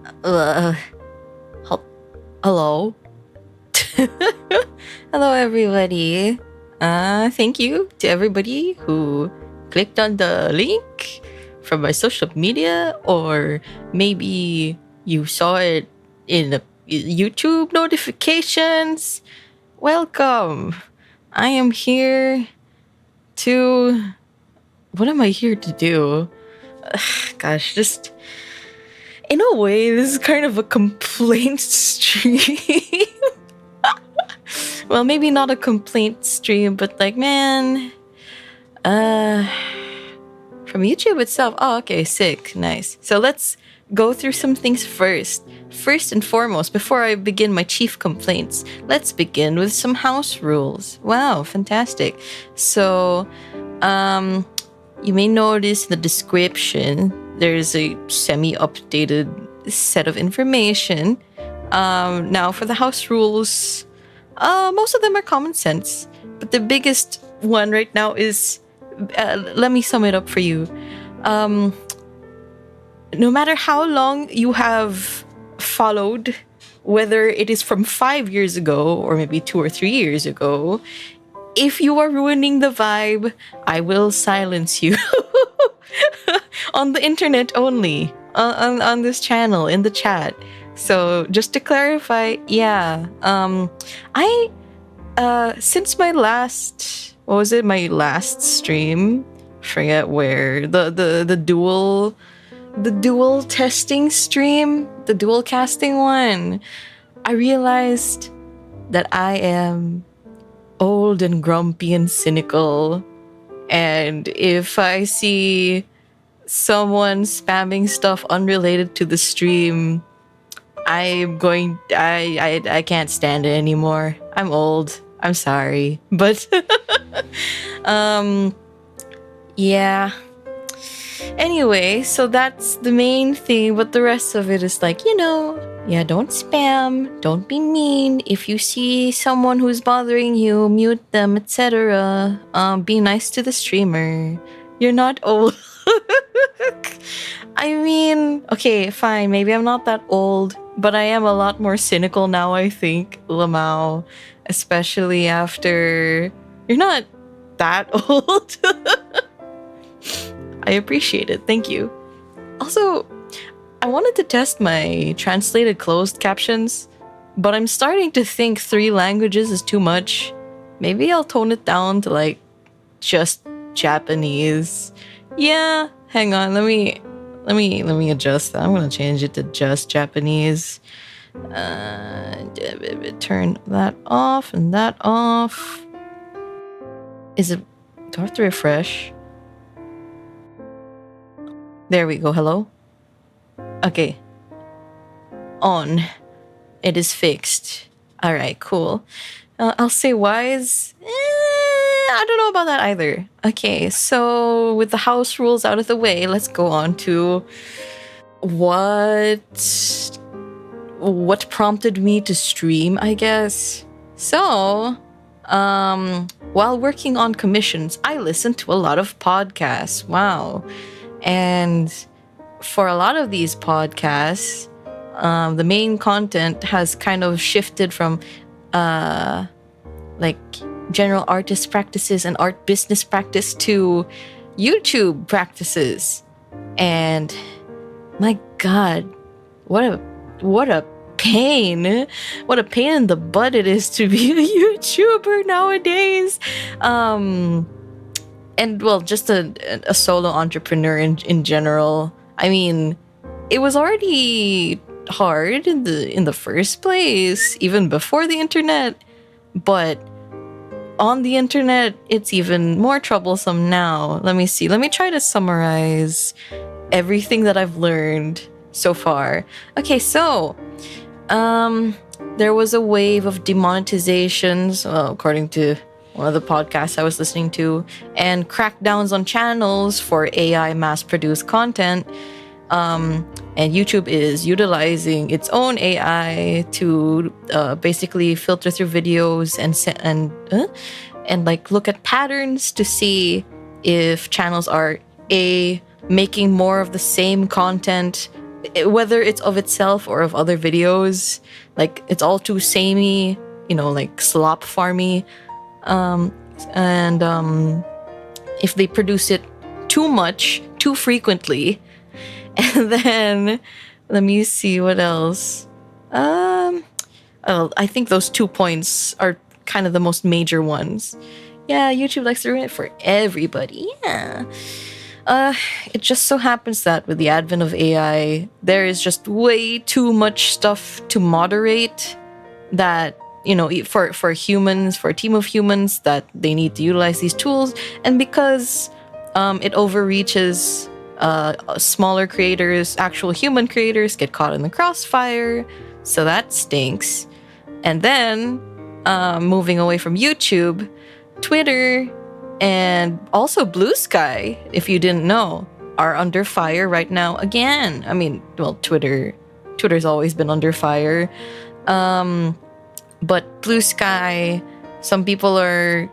Uh, hello? Hello, everybody. Thank you to everybody who clicked on the link from my social media, or maybe you saw it in the YouTube notifications. Welcome. I am here to... What am I here to do? Gosh, just... In a way, this is kind of a complaint stream. Well, maybe not a complaint stream, but like, man... From YouTube itself. Oh, okay, sick. Nice. So let's go through some things first. First and foremost, before I begin my chief complaints, let's begin with some house rules. Wow, fantastic. So, you may notice in the description, there's a semi-updated set of information. Now, for the house rules, most of them are common sense. But the biggest one right now is, let me sum it up for you. No matter how long you have followed, whether it is from 5 years ago or maybe 2 or 3 years ago, if you are ruining the vibe, I will silence you. On the internet only, on this channel, in the chat. So just to clarify, yeah, I since my last, what was it, my last stream, forget where, the dual testing stream, the dual casting one, I realized that I am old and grumpy and cynical, and if I see someone spamming stuff unrelated to the stream, I can't stand it anymore. I'm old. I'm sorry. But yeah. Anyway, so that's the main thing, but the rest of it is like, yeah, don't spam, don't be mean. If you see someone who's bothering you, mute them, etc. Be nice to the streamer. You're not old. I mean, okay, fine, maybe I'm not that old, but I am a lot more cynical now, I think, Lamau. Especially after... You're not that old. I appreciate it, thank you. Also, I wanted to test my translated closed captions, but I'm starting to think 3 languages is too much. Maybe I'll tone it down to like just Japanese. Yeah, hang on, let me adjust that. I'm gonna change it to just Japanese. Turn that off and that off. Is it... Do I have to refresh? There we go. Hello? Okay. On. It is fixed. Alright, cool. I'll say wise. I don't know about that either. Okay, so with the house rules out of the way, let's go on to what prompted me to stream, I guess. So, while working on commissions, I listened to a lot of podcasts. Wow. And for a lot of these podcasts, the main content has kind of shifted from like general artist practices and art business practice to YouTube practices. And my God, what a pain. What a pain in the butt it is to be a YouTuber nowadays. And well, just a solo entrepreneur in general. I mean, it was already hard in the first place, even before the internet. But on the internet, it's even more troublesome now. Let me see. Let me try to summarize everything that I've learned so far. Okay, so there was a wave of demonetizations, according to one of the podcasts I was listening to, and crackdowns on channels for AI mass-produced content. And YouTube is utilizing its own AI to basically filter through videos and like look at patterns to see if channels are making more of the same content whether it's of itself or of other videos, like it's all too samey, like slop farmy. And if they produce it too much, too frequently, and then let me see what else. I think those 2 points are kind of the most major ones. Yeah, YouTube likes to ruin it for everybody. Yeah. It just so happens that with the advent of AI, there is just way too much stuff to moderate that, for humans, for a team of humans, that they need to utilize these tools. And because it overreaches, smaller creators, actual human creators, get caught in the crossfire. So that stinks. And then, moving away from YouTube, Twitter and also Blue Sky, if you didn't know, are under fire right now again. I mean, well, Twitter's always been under fire. But Blue Sky, some people are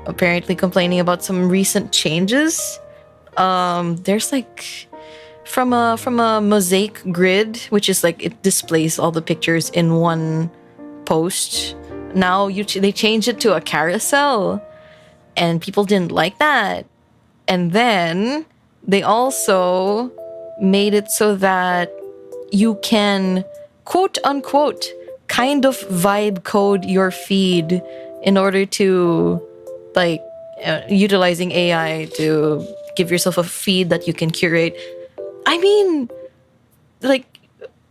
apparently complaining about some recent changes. There's like from a mosaic grid, which is like it displays all the pictures in one post. Now they changed it to a carousel. And people didn't like that. And then they also made it so that you can, quote unquote, kind of vibe code your feed in order to, like, utilizing AI to give yourself a feed that you can curate. I mean, like,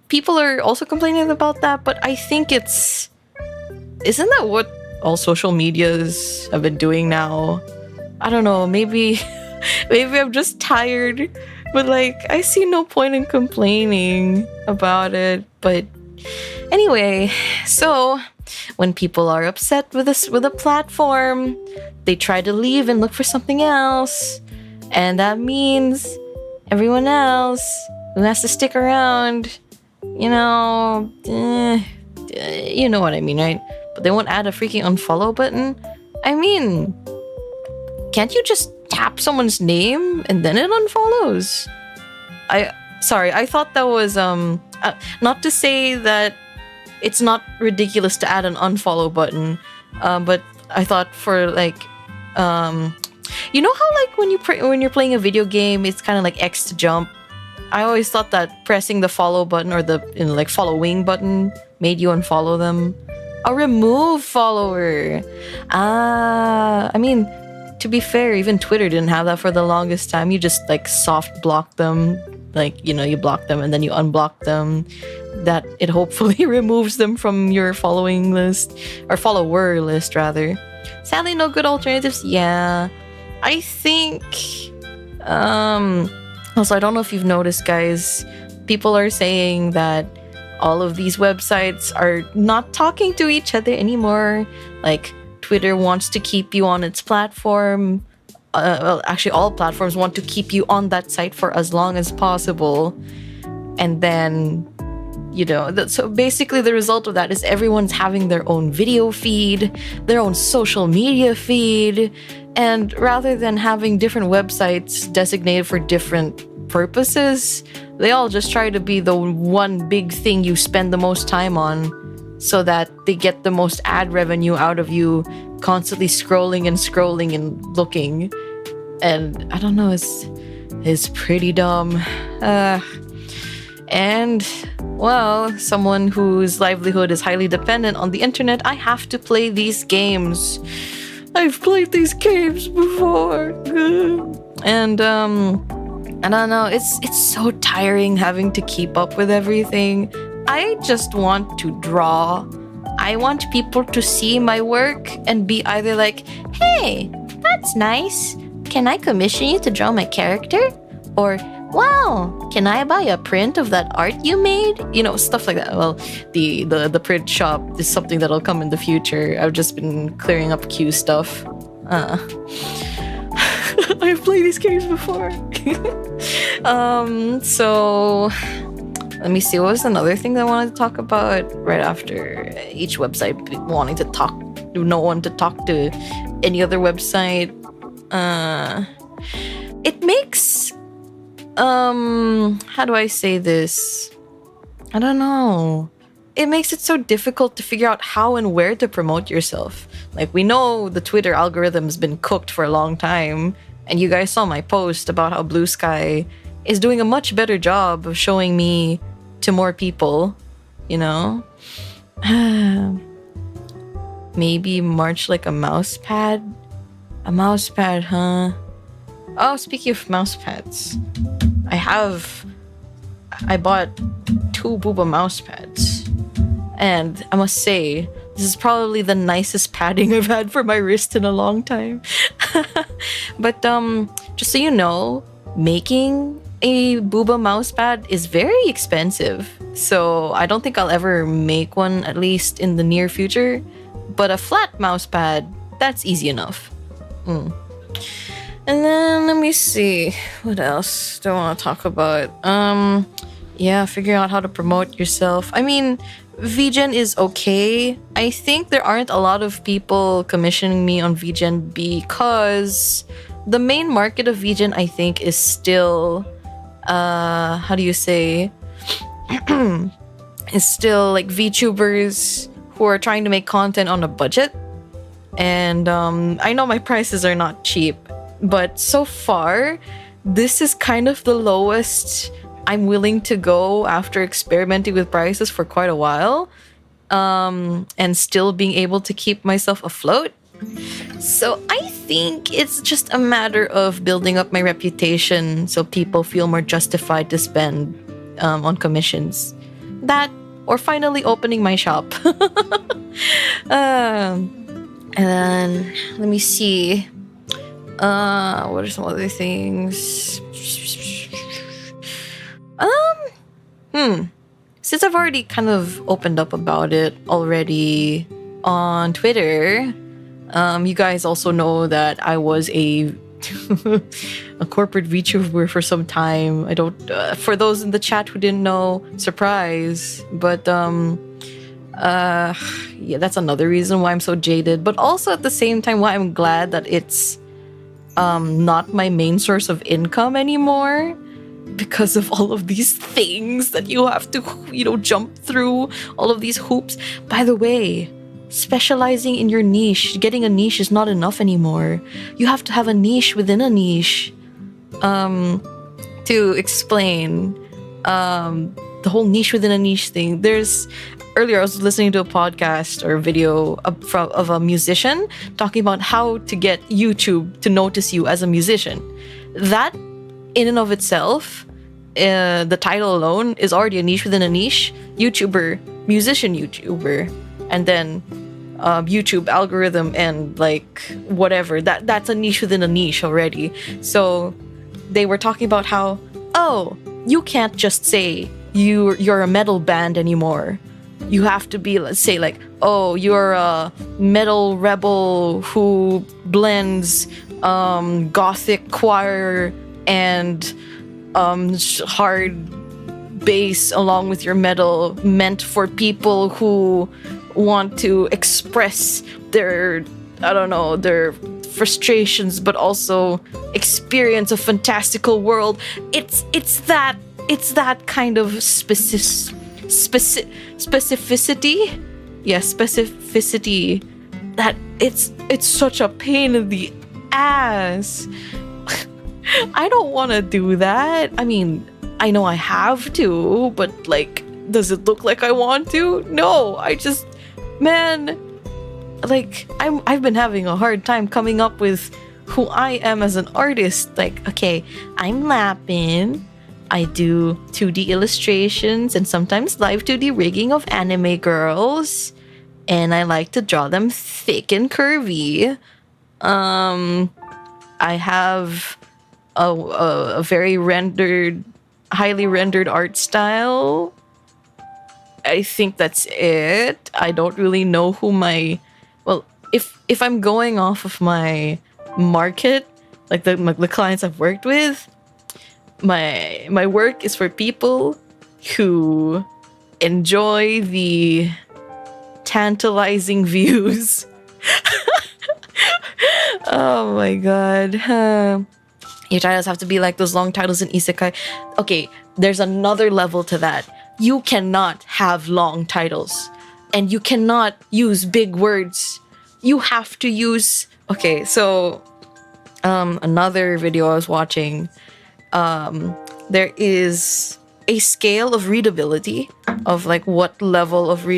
people are also complaining about that, but I think isn't that what all social medias have been doing now? I don't know, maybe I'm just tired, but like I see no point in complaining about it. But anyway, so when people are upset with a platform, they try to leave and look for something else, and that means everyone else who has to stick around, you know what I mean, right? But they won't add a freaking unfollow button. I mean, can't you just tap someone's name and then it unfollows? I thought that was not to say that it's not ridiculous to add an unfollow button, but I thought for like you know how like when you're playing a video game, it's kind of like X to jump. I always thought that pressing the follow button or the following button made you unfollow them. A remove follower. I mean, to be fair, even Twitter didn't have that for the longest time. You just like soft block them, like, you block them and then you unblock them. That it hopefully removes them from your following list, or follower list rather. Sadly, no good alternatives. Yeah, I think. Also, I don't know if you've noticed, guys. People are saying that all of these websites are not talking to each other anymore. Like, Twitter wants to keep you on its platform. Well, actually, all platforms want to keep you on that site for as long as possible. And then, so basically the result of that is everyone's having their own video feed, their own social media feed. And rather than having different websites designated for different purposes, they all just try to be the one big thing you spend the most time on, so that they get the most ad revenue out of you constantly scrolling and looking. And I don't know, it's pretty dumb. And, well, someone whose livelihood is highly dependent on the internet, I have to play these games. I've played these games before. And, I don't know, it's so tiring having to keep up with everything. I just want to draw. I want people to see my work and be either like, hey, that's nice. Can I commission you to draw my character? Or, wow, can I buy a print of that art you made? Stuff like that. Well, the print shop is something that'll come in the future. I've just been clearing up queue stuff. I've played these games before. So let me see, what was another thing that I wanted to talk about right after each website wanting to talk, no one to talk to any other website. It makes how do I say this? I don't know. It makes it so difficult to figure out how and where to promote yourself. Like, we know the Twitter algorithm's been cooked for a long time, and you guys saw my post about how Blue Sky is doing a much better job of showing me to more people, you know? Maybe march like a mouse pad? A mouse pad, huh? Oh, speaking of mouse pads, I bought 2 booba mouse pads. And I must say, this is probably the nicest padding I've had for my wrist in a long time. But just so you know, making a booba mouse pad is very expensive. So I don't think I'll ever make one, at least in the near future. But a flat mouse pad, that's easy enough. And then let me see, what else do I want to talk about? Yeah, figuring out how to promote yourself. I mean, VGen is okay. I think there aren't a lot of people commissioning me on VGen because the main market of VGen, I think, is still, how do you say, is still like VTubers who are trying to make content on a budget. And I know my prices are not cheap, but so far, this is kind of the lowest I'm willing to go after experimenting with prices for quite a while, and still being able to keep myself afloat. So I think it's just a matter of building up my reputation so people feel more justified to spend on commissions. That, or finally opening my shop. And then, let me see. What are some other things? Since I've already kind of opened up about it already on Twitter, you guys also know that I was a corporate VTuber for some time. I don't, for those in the chat who didn't know, surprise. But, yeah, that's another reason why I'm so jaded. But also at the same time, why I'm glad that it's not my main source of income anymore, because of all of these things that you have to, jump through, all of these hoops. By the way, specializing in your niche, getting a niche is not enough anymore. You have to have a niche within a niche. To explain the whole niche within a niche thing, earlier I was listening to a podcast or a video of a musician talking about how to get YouTube to notice you as a musician. That in and of itself, the title alone is already a niche within a niche. YouTuber, musician YouTuber, and then YouTube algorithm and like whatever. That's a niche within a niche already. So they were talking about how, oh, you can't just say you're a metal band anymore. You have to be, let's say, like, oh, you're a metal rebel who blends gothic choir and hard bass along with your metal, meant for people who want to express their, I don't know, their frustrations, but also experience a fantastical world. It's that kind of specificity. Yes, specificity. That it's such a pain in the ass. I don't want to do that. I mean, I know I have to, but like, does it look like I want to? No, I've been having a hard time coming up with who I am as an artist. Like, okay, I'm Lapin. I do 2D illustrations and sometimes live 2D rigging of anime girls. And I like to draw them thick and curvy. I have a very highly rendered art style. I think that's it. I don't really know who if I'm going off of my market, like the clients I've worked with, my work is for people who enjoy the tantalizing views. Oh my god. Your titles have to be like those long titles in isekai. Okay, there's another level to that. You cannot have long titles. And you cannot use big words. You have to use... Okay, so... another video I was watching, there is a scale of readability of like what level of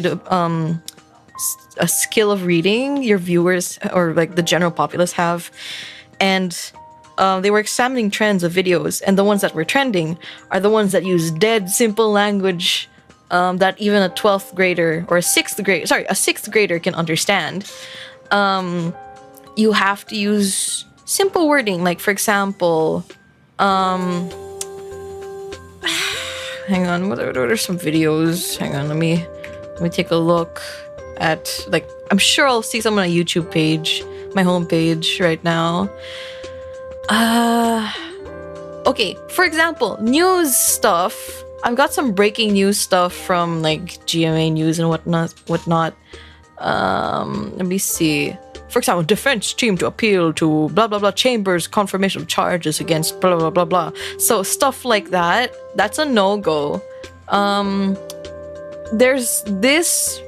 a skill of reading your viewers or like the general populace have. And they were examining trends of videos, and the ones that were trending are the ones that use dead simple language that even a 12th grader or a 6th grader can understand. You have to use simple wording, like for example, hang on, what are some videos? Hang on, let me take a look at, like, I'm sure I'll see some on a YouTube page, my homepage right now. Okay, for example, news stuff. I've got some breaking news stuff from like GMA News and whatnot. Let me see. For example, defense team to appeal to blah blah blah chambers confirmation of charges against blah blah blah blah. So stuff like that, that's a no-go. There's this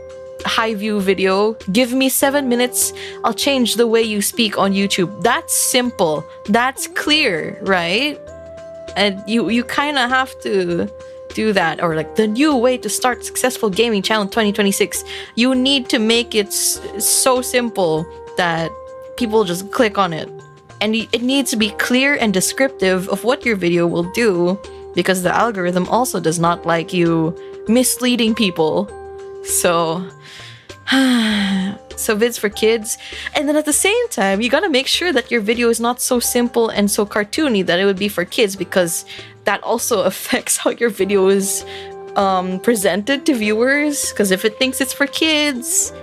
high view video. Give me 7 minutes, I'll change the way you speak on YouTube. That's simple. That's clear, right? And you kind of have to do that. Or like the new way to start successful gaming channel in 2026. You need to make it so simple that people just click on it. And it needs to be clear and descriptive of what your video will do, because the algorithm also does not like you misleading people. So vids for kids. And then at the same time, you gotta make sure that your video is not so simple and so cartoony that it would be for kids, because that also affects how your video is presented to viewers. Because if it thinks it's for kids,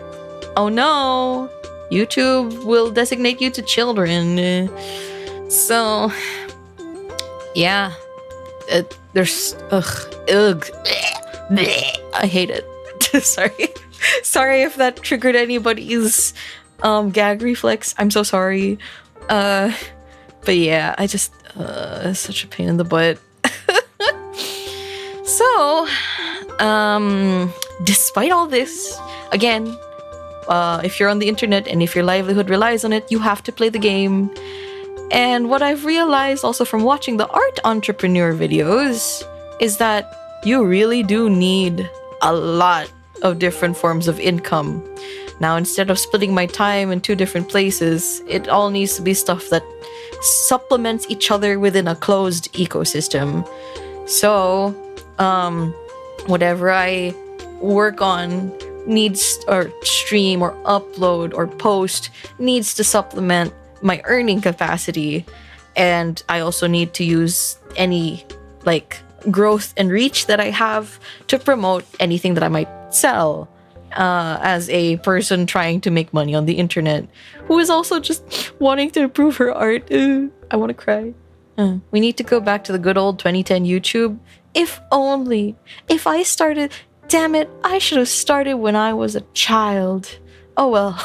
oh no, YouTube will designate you to children. So yeah, there's ugh, I hate it. Sorry if that triggered anybody's gag reflex. I'm so sorry. But yeah, I just it's such a pain in the butt. So despite all this, again, if you're on the internet and if your livelihood relies on it, you have to play the game. And what I've realized also from watching the art entrepreneur videos is that you really do need a lot of different forms of income. Now, instead of splitting my time in 2 different places, it all needs to be stuff that supplements each other within a closed ecosystem. So, whatever I work on needs, or stream or upload or post, needs to supplement my earning capacity. And I also need to use any like growth and reach that I have to promote anything that I might sell, as a person trying to make money on the internet who is also just wanting to improve her art. I want to cry. We need to go back to the good old 2010 YouTube. If only. If I started... Damn it, I should have started when I was a child. Oh well.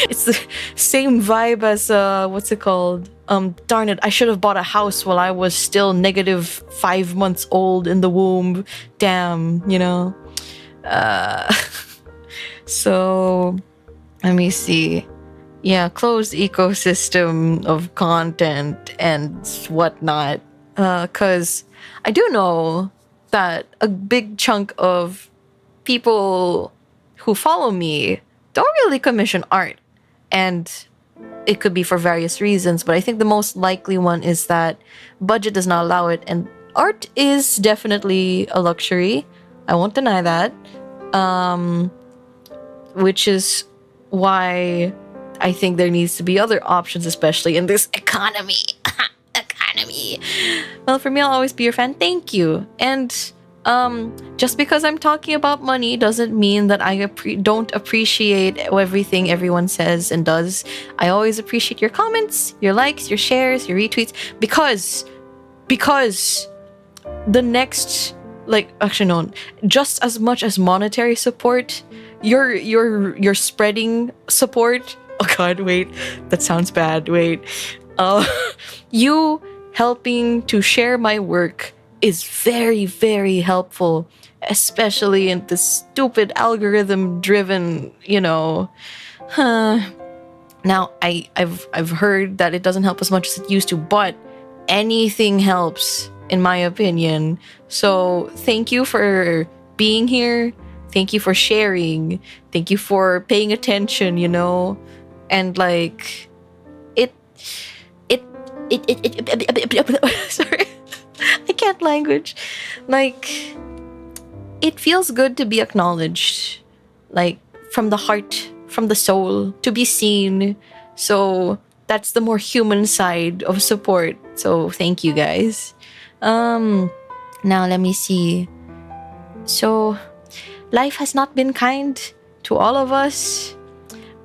It's the same vibe as, what's it called? Darn it, I should have bought a house while I was still -5 months old in the womb. Damn, you know? So, let me see. Yeah, closed ecosystem of content and whatnot. Because I do know that a big chunk of people who follow me don't really commission art. And it could be for various reasons, but I think the most likely one is that budget does not allow it. And art is definitely a luxury. I won't deny that. Which is why I think there needs to be other options, especially in this economy. Economy. Well, for me, I'll always be your fan. Thank you. And just because I'm talking about money doesn't mean that I don't appreciate everything everyone says and does. I always appreciate your comments, your likes, your shares, your retweets, because the next, like, actually no, just as much as monetary support, you're spreading support. Oh god, wait, that sounds bad. Wait, you helping to share my work is very, very helpful, especially in this stupid algorithm-driven, Now, I've heard that it doesn't help as much as it used to, but anything helps, in my opinion. So thank you for being here. Thank you for sharing. Thank you for paying attention, and like sorry, I can't language. Like, it feels good to be acknowledged, like from the heart, from the soul, to be seen. So that's the more human side of support. So thank you guys. Now let me see. So life has not been kind to all of us.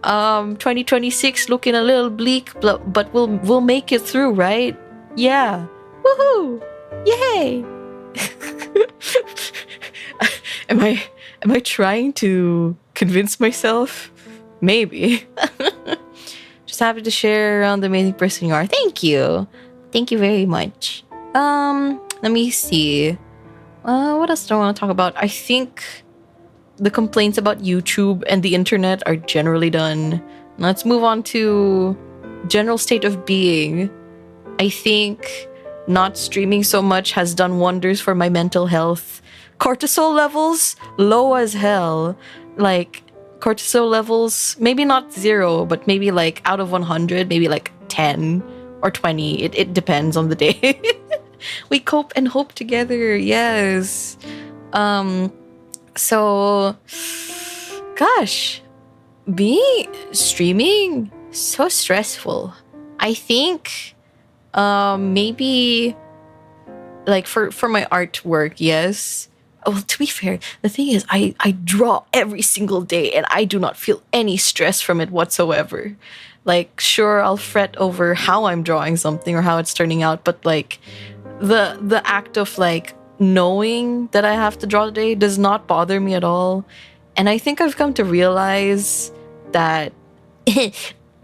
2026 looking a little bleak, but we'll make it through, right? Yeah. Woohoo! Yay! Am I trying to convince myself? Maybe. Just happy to share around the amazing person you are. Thank you. Thank you very much. Let me see. What else do I want to talk about? I think the complaints about YouTube and the internet are generally done. Let's move on to general state of being. I think not streaming so much has done wonders for my mental health. Cortisol levels, low as hell. Like, cortisol levels, maybe not 0, but maybe like out of 100, maybe like 10 or 20. It depends on the day. We cope and hope together. Yes. So, gosh, streaming, so stressful. I think maybe like for my artwork, yes. Well, to be fair, the thing is, I draw every single day and I do not feel any stress from it whatsoever. Like, sure, I'll fret over how I'm drawing something or how it's turning out, but like the act of like knowing that I have to draw today does not bother me at all. And I think I've come to realize that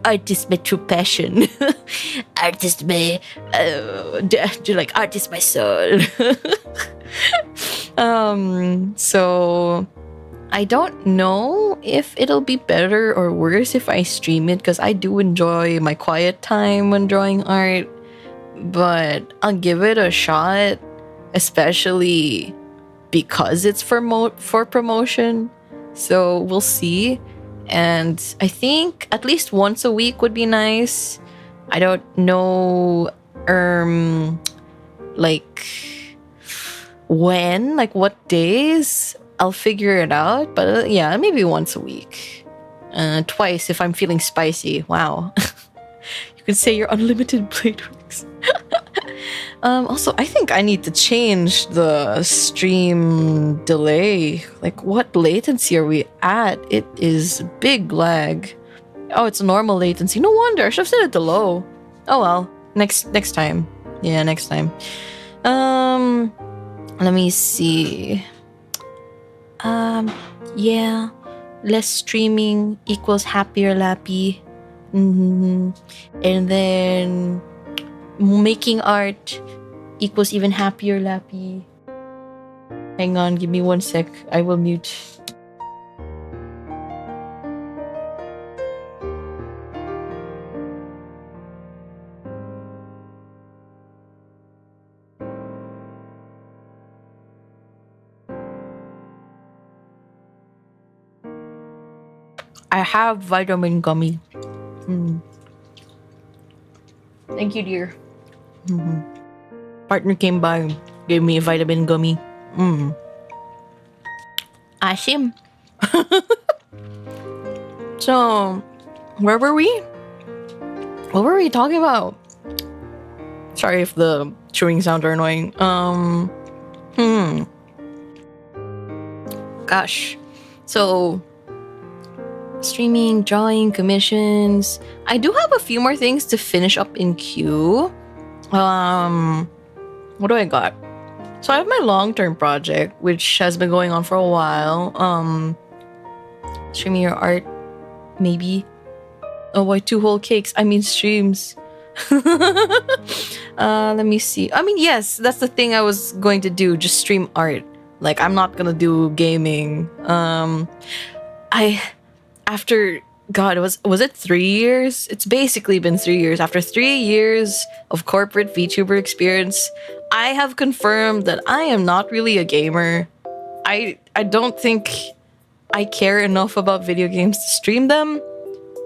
art is my true passion. Art is my art is my soul. So I don't know if it'll be better or worse if I stream it, because I do enjoy my quiet time when drawing art, but I'll give it a shot, especially because it's for promotion. So we'll see. And I think at least once a week would be nice. I don't know like when, like what days. I'll figure it out, but yeah, maybe once a week. Twice if I'm feeling spicy. Wow. You could say your unlimited blade works. Also, I think I need to change the stream delay. Like, what latency are we at? It is big lag. Oh, it's normal latency. No wonder. I should have set it to low. Oh well. Next time. Yeah, next time. Let me see. Yeah. Less streaming equals happier lappy. And then making art equals even happier lappy. Hang on, give me 1 sec. I will mute. I have vitamin gummy. Thank you, dear. Partner came by, gave me a vitamin gummy. Ashim. So, where were we? What were we talking about? Sorry if the chewing sounds are annoying. Gosh. So, streaming, drawing, commissions. I do have a few more things to finish up in queue. What do I got? So I have my long-term project, which has been going on for a while. Streaming your art, maybe. Oh, why 2 whole cakes? I mean streams. Let me see. I mean, yes, that's the thing I was going to do. Just stream art. Like, I'm not gonna do gaming. I after God, was it 3 years? It's basically been 3 years. After 3 years of corporate VTuber experience, I have confirmed that I am not really a gamer. I don't think I care enough about video games to stream them.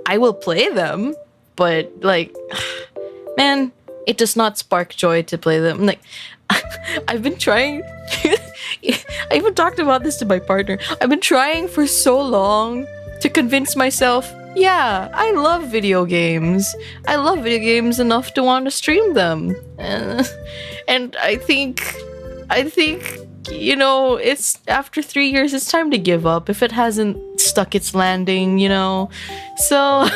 I will play them, but like, man, it does not spark joy to play them. Like, I've been trying. I even talked about this to my partner. I've been trying for so long to convince myself, yeah, I love video games. I love video games enough to want to stream them. And I think, you know, it's after 3 years, it's time to give up if it hasn't stuck its landing, you know? So,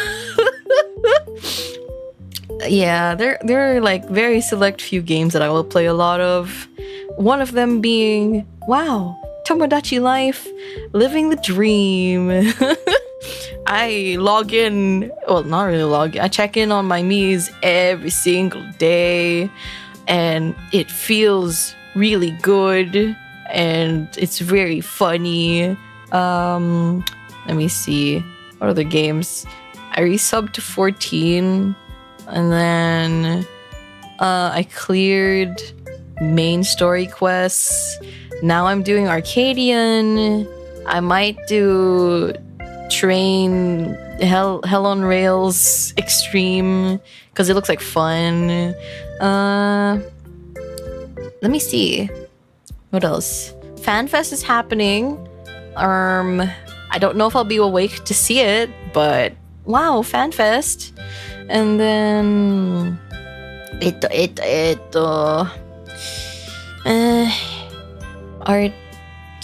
yeah, there are like very select few games that I will play a lot of. One of them being, wow, Tomodachi Life, living the dream. I log in, well, not really log in, I check in on my Miis every single day, and it feels really good, and it's very funny. Let me see, what other games? I resubbed to 14, and then I cleared main story quests. Now I'm doing Arcadian. I might do Train Hell on Rails Extreme because it looks like fun. Let me see. What else? FanFest is happening. I don't know if I'll be awake to see it, but wow, FanFest. And then art,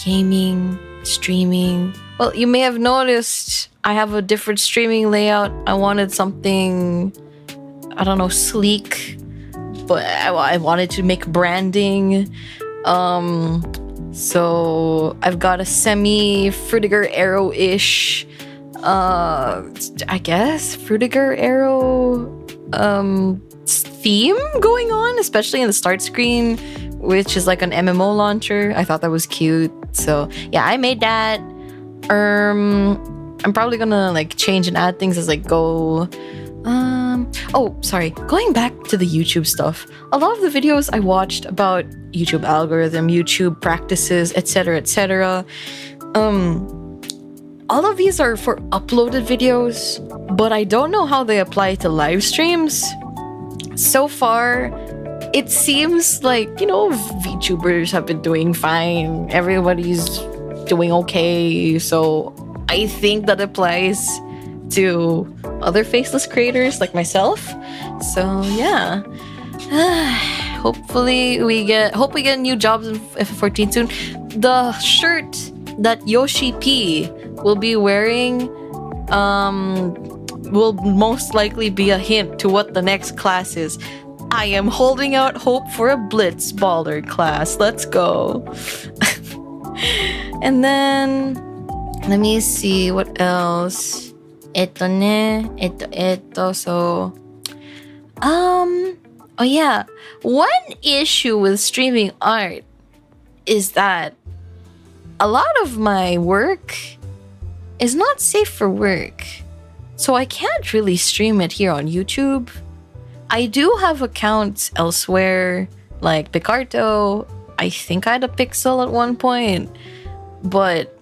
gaming, streaming. Well, you may have noticed I have a different streaming layout. I wanted something, I don't know, sleek, but I wanted to make branding. So I've got a semi Frutiger Arrow-ish, I guess, Frutiger Arrow theme going on, especially in the start screen, which is like an MMO launcher. I thought that was cute. So yeah, I made that. I'm probably gonna like change and add things as I go. Oh, sorry. Going back to the YouTube stuff. A lot of the videos I watched about YouTube algorithm, YouTube practices, etc., etc. All of these are for uploaded videos, but I don't know how they apply to live streams. So far, it seems like, you know, VTubers have been doing fine. Everybody's doing okay. So I think that applies to other faceless creators like myself. So yeah. Hopefully we get new jobs in F14 soon. The shirt that Yoshi P will be wearing will most likely be a hint to what the next class is. I am holding out hope for a Blitz baller class. Let's go. And then let me see what else. So oh yeah, one issue with streaming art is that a lot of my work is not safe for work. So I can't really stream it here on YouTube. I do have accounts elsewhere, like Picarto. I think I had a Pixel at one point, but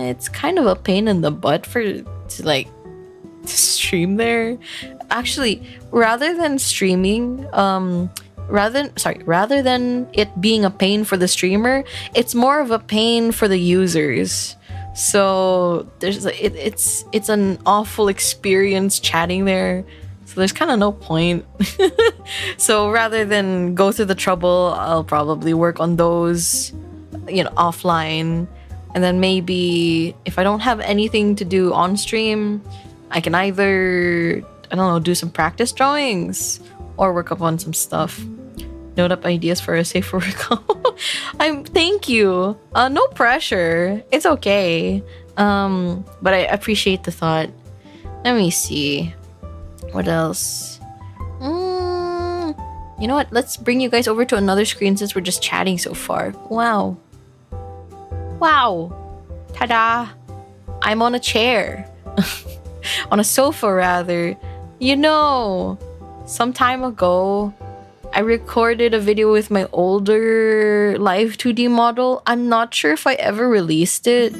it's kind of a pain in the butt to stream there. Actually, rather than it being a pain for the streamer, it's more of a pain for the users. So it's an awful experience chatting there. So there's kind of no point. So rather than go through the trouble, I'll probably work on those, you know, offline. And then maybe if I don't have anything to do on stream, I can either, I don't know, do some practice drawings or work up on some stuff. Note up ideas for a safer work. Thank you. No pressure. It's okay. But I appreciate the thought. Let me see. What else? You know what? Let's bring you guys over to another screen since we're just chatting so far. Wow. Wow. Ta-da. I'm on a chair. On a sofa, rather. You know, some time ago, I recorded a video with my older live 2D model. I'm not sure if I ever released it,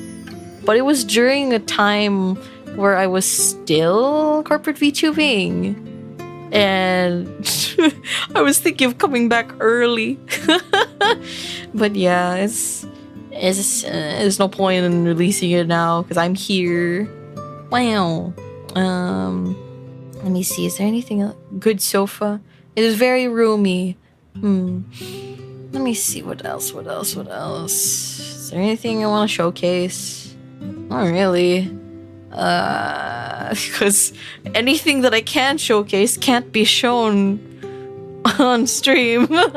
but it was during a time where I was still corporate VTubing. And I was thinking of coming back early. But yeah, there's no point in releasing it now because I'm here. Wow. Let me see. Is there anything else? Good sofa? It is very roomy. Let me see what else. Is there anything I want to showcase? Not really. Because anything that I can showcase can't be shown on stream. Well,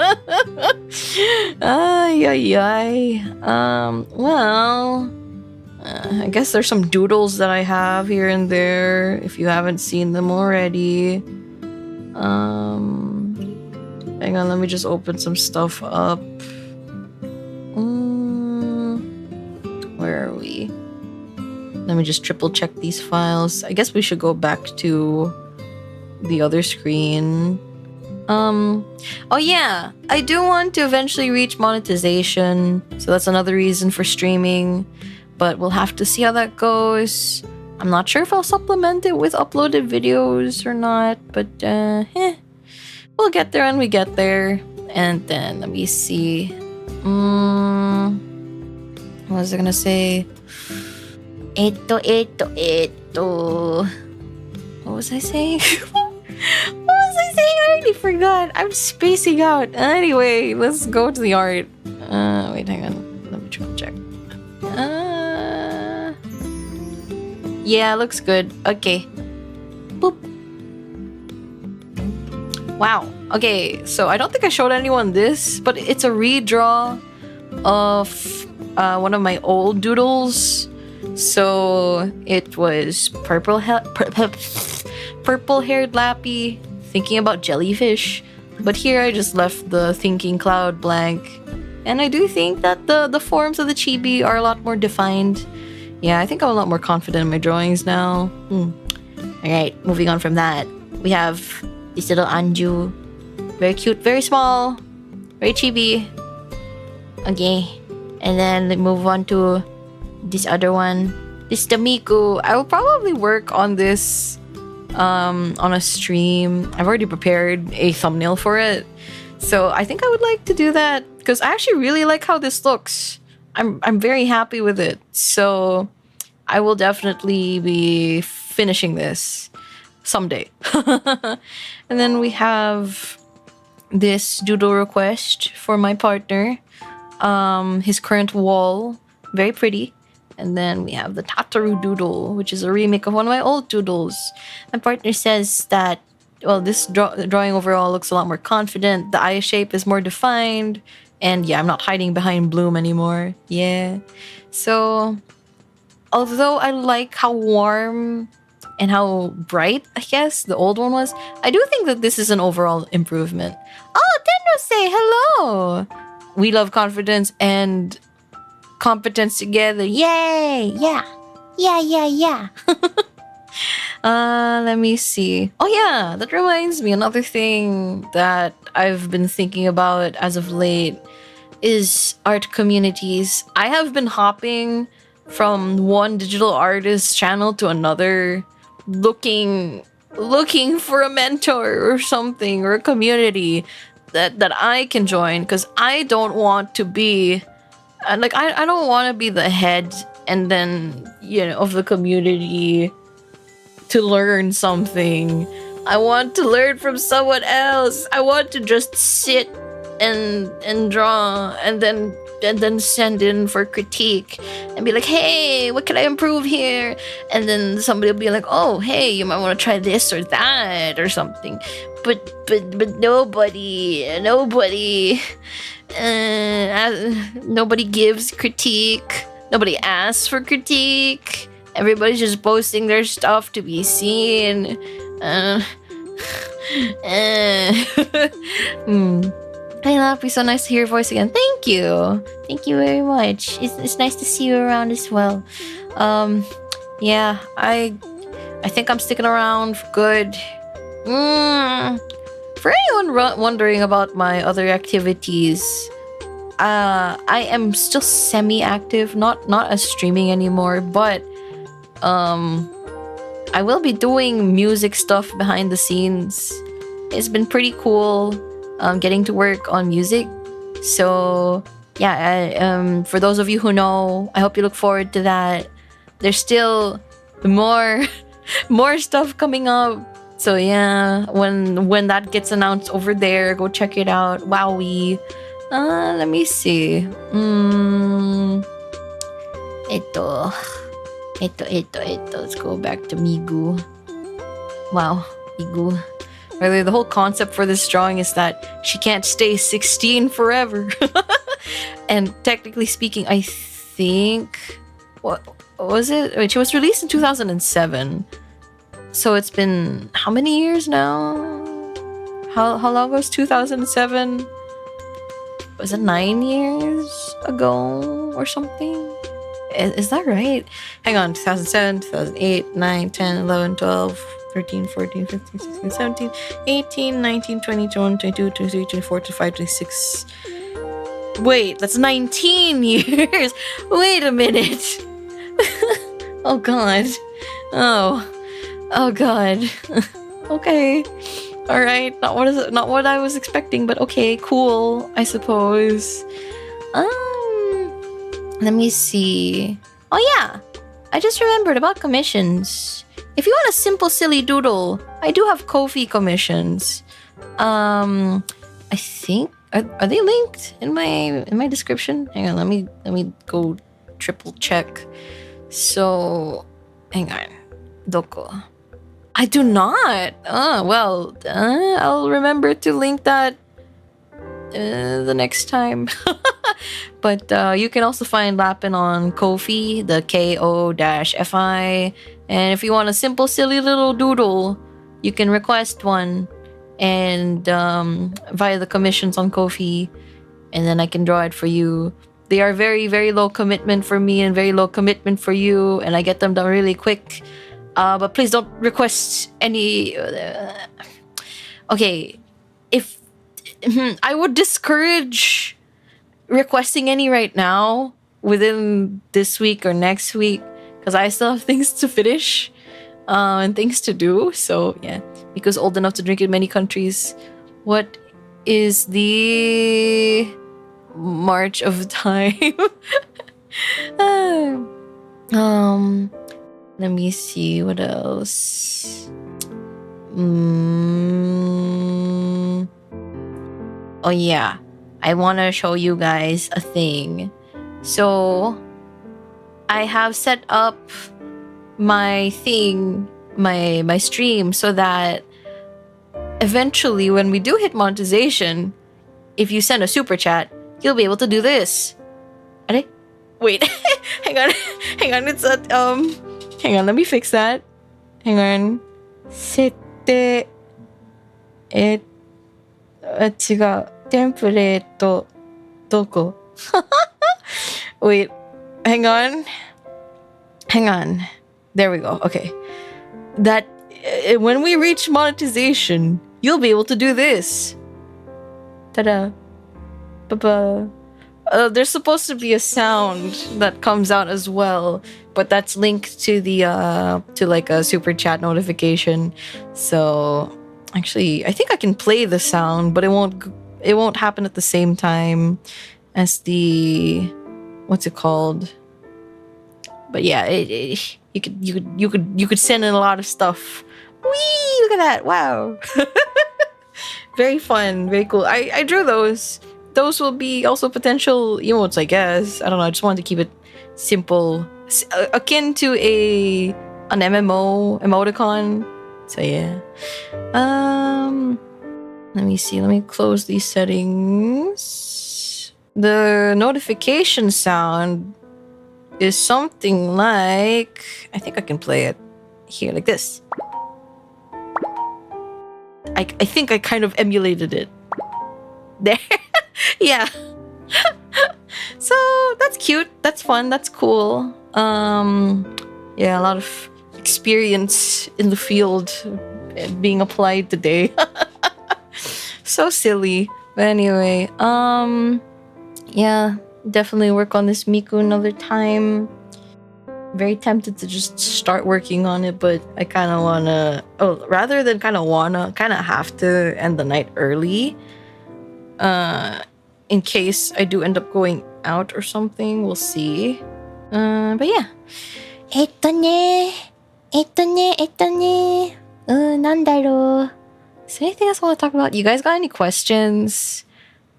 I guess there's some doodles that I have here and there if you haven't seen them already. Hang on, let me just open some stuff up. Where are we? Let me just triple check these files. I guess we should go back to the other screen. Oh yeah, I do want to eventually reach monetization, so that's another reason for streaming, but we'll have to see how that goes. I'm not sure if I'll supplement it with uploaded videos or not, but we'll get there when we get there. And then let me see. What was I gonna say? What was I saying? I already forgot. I'm spacing out. Anyway, let's go to the art. Wait, hang on. Let me triple check. Yeah, looks good. Okay. Boop. Wow. Okay, so I don't think I showed anyone this, but it's a redraw of one of my old doodles. So it was purple-haired Lappy thinking about jellyfish, but here I just left the thinking cloud blank, and I do think that the forms of the chibi are a lot more defined. Yeah, I think I'm a lot more confident in my drawings now. Alright, moving on from that, we have this little Anju. Very cute, very small, very chibi. Okay, and then let's move on to this other one. This Tamiku. I will probably work on this on a stream. I've already prepared a thumbnail for it, so I think I would like to do that because I actually really like how this looks. I'm very happy with it, so I will definitely be finishing this someday. And then we have this doodle request for my partner. His current wall, very pretty. And then we have the Tataru doodle, which is a remake of one of my old doodles. My partner says that, well, this drawing overall looks a lot more confident. The eye shape is more defined. And yeah, I'm not hiding behind Bloom anymore. Yeah. So, although I like how warm and how bright, I guess, the old one was, I do think that this is an overall improvement. Oh, Tendo say hello! We love confidence and competence together. Yay! Yeah. Let me see. Oh yeah, that reminds me. Another thing that I've been thinking about as of late is art communities. I have been hopping from one digital artist channel to another, looking for a mentor or something, or a community that I can join, because I don't want to be I don't want to be the head and then, you know, of the community to learn something. I want to learn from someone else. I want to just sit and draw and then send in for critique and be like, hey, what can I improve here? And then somebody will be like, oh, hey, you might want to try this or that or something. But nobody gives critique. Nobody asks for critique. Everybody's just posting their stuff to be seen. Hmm. Hey, Lappy, so nice to hear your voice again. Thank you. Thank you very much. It's nice to see you around as well. Yeah, I think I'm sticking around for good. For anyone wondering about my other activities, I am still semi-active, not as streaming anymore, but I will be doing music stuff behind the scenes. It's been pretty cool getting to work on music. So yeah, for those of you who know, I hope you look forward to that. There's still more more stuff coming up. So yeah, when that gets announced over there, go check it out. Wowie. Let me see. Eto. Let's go back to Migu. Wow, Migu. Really, the whole concept for this drawing is that she can't stay 16 forever. And technically speaking, I think... What was it? Wait, she was released in 2007. So it's been... How many years now? How long was 2007? Was it 9 years ago or something? Is that right? Hang on, 2007, 2008, 9, 10, 11, 12, 13, 14, 15, 16, 17, 18, 19, 20, 21, 22, 23, 24, 25, 26. Wait, that's 19 years. Wait a minute. Oh god. Oh god. Okay. All right. Not what I was expecting, but okay, cool, I suppose. Let me see. Oh yeah, I just remembered about commissions. If you want a simple silly doodle, I do have Ko-fi commissions. I think are they linked in my description? Hang on, let me go triple check. So, hang on. Doko. I do not. Well, I'll remember to link that the next time. But you can also find Lapin on Ko-fi, the KO-FI. And if you want a simple, silly little doodle, you can request one and via the commissions on Ko-fi, and then I can draw it for you. They are very, very low commitment for me and very low commitment for you, and I get them done really quick. But please don't request any... Okay, if... I would discourage requesting any right now within this week or next week, because I still have things to finish and things to do. So yeah, because old enough to drink in many countries. What is the march of time? Let me see what else. Oh yeah, I want to show you guys a thing. So I have set up my thing, my stream, so that eventually when we do hit monetization, if you send a super chat, you'll be able to do this. Wait, hang on, it's a hang on, let me fix that. Hang on. Sette 違う。テンプレートどこ? Wait, hang on. There we go. Okay. That when we reach monetization, you'll be able to do this. Ta-da. Ba-ba. There's supposed to be a sound that comes out as well, but that's linked to the to like a super chat notification. So actually, I think I can play the sound, but it won't happen at the same time as the... What's it called? But yeah, you could send in a lot of stuff. Whee! Look at that! Wow. Very fun, very cool. I drew those. Those will be also potential emotes, I guess. I don't know. I just wanted to keep it simple, akin to an MMO emoticon. So yeah. Let me see. Let me close these settings. The notification sound is something like... I think I can play it here like this. I think I kind of emulated it. There. Yeah. So that's cute. That's fun. That's cool. Yeah, a lot of experience in the field being applied today. So silly. But anyway, yeah, definitely work on this Miku another time. Very tempted to just start working on it, but I kind of wanna, rather than kind of have to end the night early. In case I do end up going out or something, we'll see. But yeah. なんだろう. Is there anything else I want to talk about? You guys got any questions?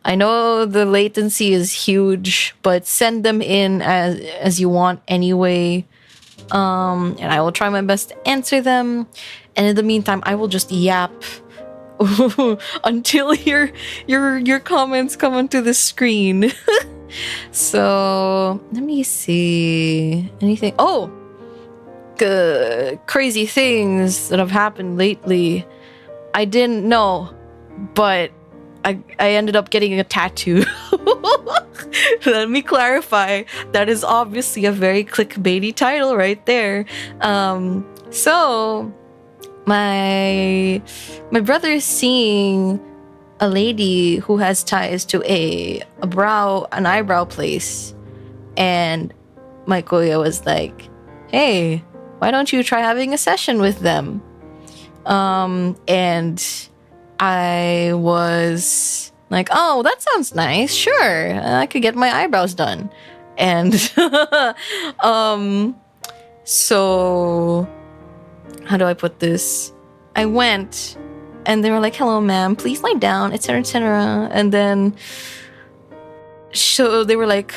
I know the latency is huge, but send them in as you want anyway. And I will try my best to answer them. And in the meantime, I will just yap until your comments come onto the screen. So let me see. Anything? Oh, crazy things that have happened lately. I didn't know, but I ended up getting a tattoo. Let me clarify. That is obviously a very clickbaity title right there. So my brother is seeing a lady who has ties to an eyebrow place, and my kuya was like, "Hey, why don't you try having a session with them?" And I was like, "Oh, that sounds nice. Sure, I could get my eyebrows done." And so how do I put this? I went, and they were like, "Hello, ma'am. Please lie down," etc., etc. And then so they were like,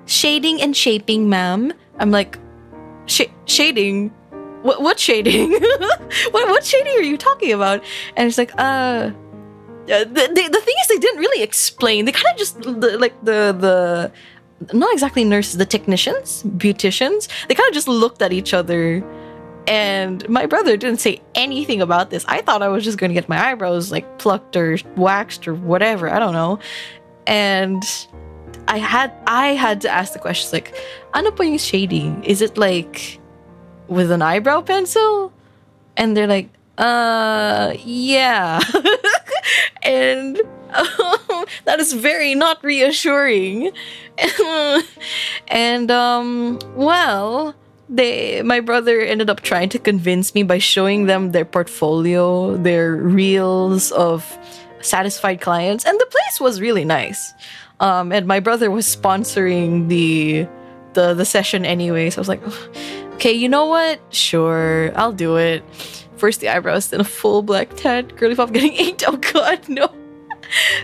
"Shading and shaping, ma'am." I'm like, "Shading? What shading? what shading are you talking about?" And it's like, the thing is, they didn't really explain. They kind of just the not exactly nurses, the technicians, beauticians. They kind of just looked at each other, and my brother didn't say anything about this. I thought I was just going to get my eyebrows like plucked or waxed or whatever. I don't know. And I had to ask the questions like, "Ano po yung shading? Is it like with an eyebrow pencil?" And they're like, yeah." And that is very not reassuring. And well, my brother ended up trying to convince me by showing them their portfolio, their reels of satisfied clients, and the place was really nice. And my brother was sponsoring the session anyway, so I was like, "Okay, you know what? Sure, I'll do it." First the eyebrows, then a full black tat, curly pop getting inked. Oh god, no.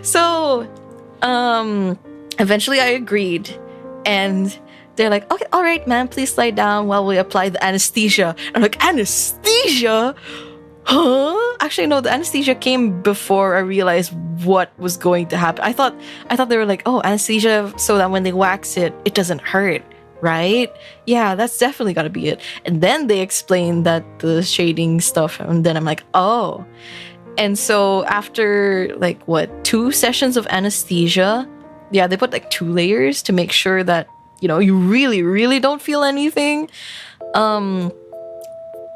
So, eventually I agreed, and they're like, "Okay, all right, ma'am, please lie down while we apply the anesthesia." I'm like, "Anesthesia? Huh?" Actually, no, the anesthesia came before I realized what was going to happen. I thought they were like, "Oh, anesthesia so that when they wax it, it doesn't hurt." Right? Yeah, that's definitely gotta be it. And then they explained that the shading stuff, and then I'm like, oh. And so after 2 sessions of anesthesia, yeah, they put 2 layers to make sure that, you really, really don't feel anything.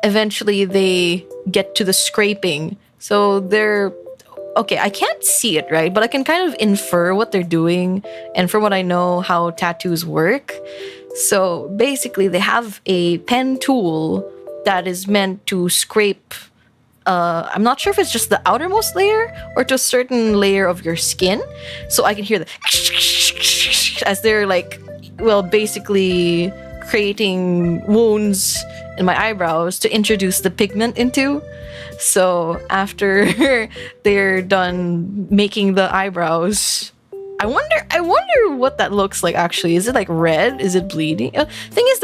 Eventually they get to the scraping. So they're okay, I can't see it, right? But I can kind of infer what they're doing, and from what I know how tattoos work. So basically they have a pen tool that is meant to scrape, I'm not sure if it's just the outermost layer or to a certain layer of your skin. So I can hear the as they're basically creating wounds in my eyebrows to introduce the pigment into. So after they're done making the eyebrows, I wonder what that looks like actually. Is it red? Is it bleeding? Thing is,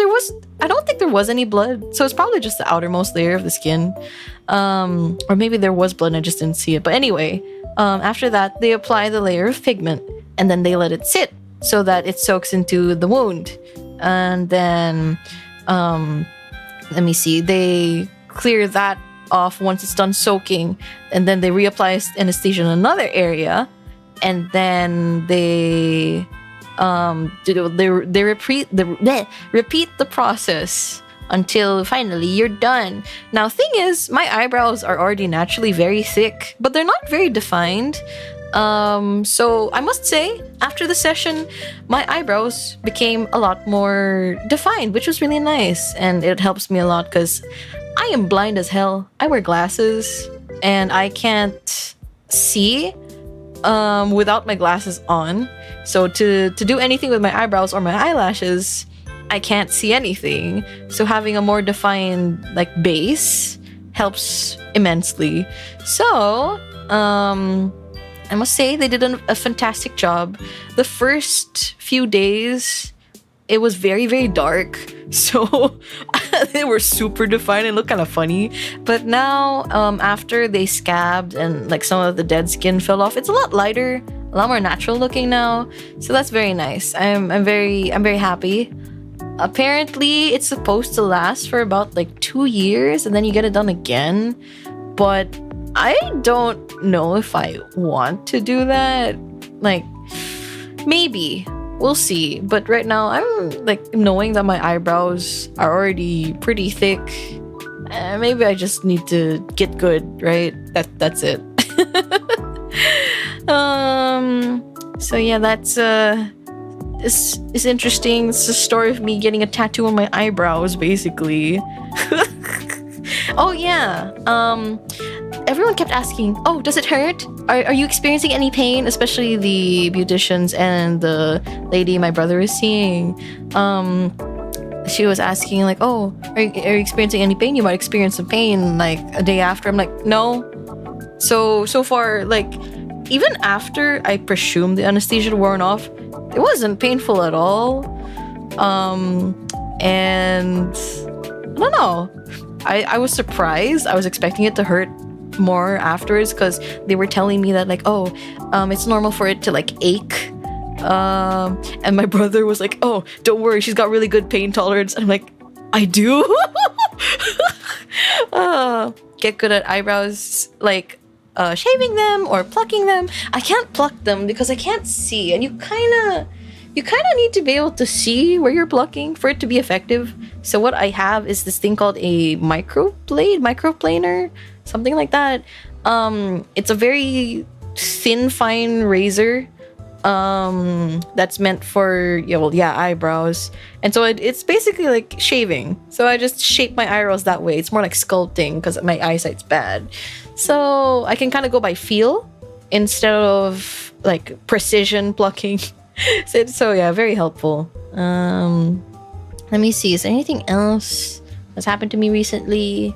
I don't think there was any blood, so it's probably just the outermost layer of the skin. Or maybe there was blood and I just didn't see it. But anyway, after that, they apply the layer of pigment and then they let it sit so that it soaks into the wound. And then, let me see, they clear that off once it's done soaking, and then they reapply anesthesia in another area, and then they repeat the process until finally you're done. Now, thing is, my eyebrows are already naturally very thick, but they're not very defined. So I must say, after the session, my eyebrows became a lot more defined, which was really nice, and it helps me a lot because I am blind as hell. I wear glasses, and I can't see without my glasses on. So to do anything with my eyebrows or my eyelashes, I can't see anything. So having a more defined base helps immensely. So I must say they did a fantastic job. The first few days, it was very, very dark. So they were super defined and looked kind of funny. But now, after they scabbed and some of the dead skin fell off, it's a lot lighter, a lot more natural looking now. So that's very nice. I'm very happy. Apparently, it's supposed to last for about 2 years, and then you get it done again. But I don't know if I want to do that. Maybe. We'll see. But right now, I'm knowing that my eyebrows are already pretty thick. Maybe I just need to get good, right? That's it. So yeah, that's it's interesting. It's the story of me getting a tattoo on my eyebrows, basically. Oh yeah. Everyone kept asking, "Oh, does it hurt? Are you experiencing any pain?" Especially the beauticians and the lady my brother is seeing. She was asking "Oh, are you experiencing any pain? You might experience some pain a day after." I'm like, "No." So far, even after I presumed the anesthesia had worn off, it wasn't painful at all. And I don't know. I was surprised. I was expecting it to hurt more afterwards because they were telling me that it's normal for it to ache. And my brother was like, "Oh, don't worry, she's got really good pain tolerance." And I'm like, "I do?" Get good at eyebrows, shaving them or plucking them. I can't pluck them because I can't see, and you kind of need to be able to see where you're plucking for it to be effective. So what I have is this thing called a microplaner, something like that. It's a very thin, fine razor that's meant for eyebrows, and so it's basically shaving. So I just shape my eyebrows that way. It's more like sculpting because my eyesight's bad, so I can kind of go by feel instead of precision plucking. So yeah, very helpful. Let me see, is there anything else that's happened to me recently?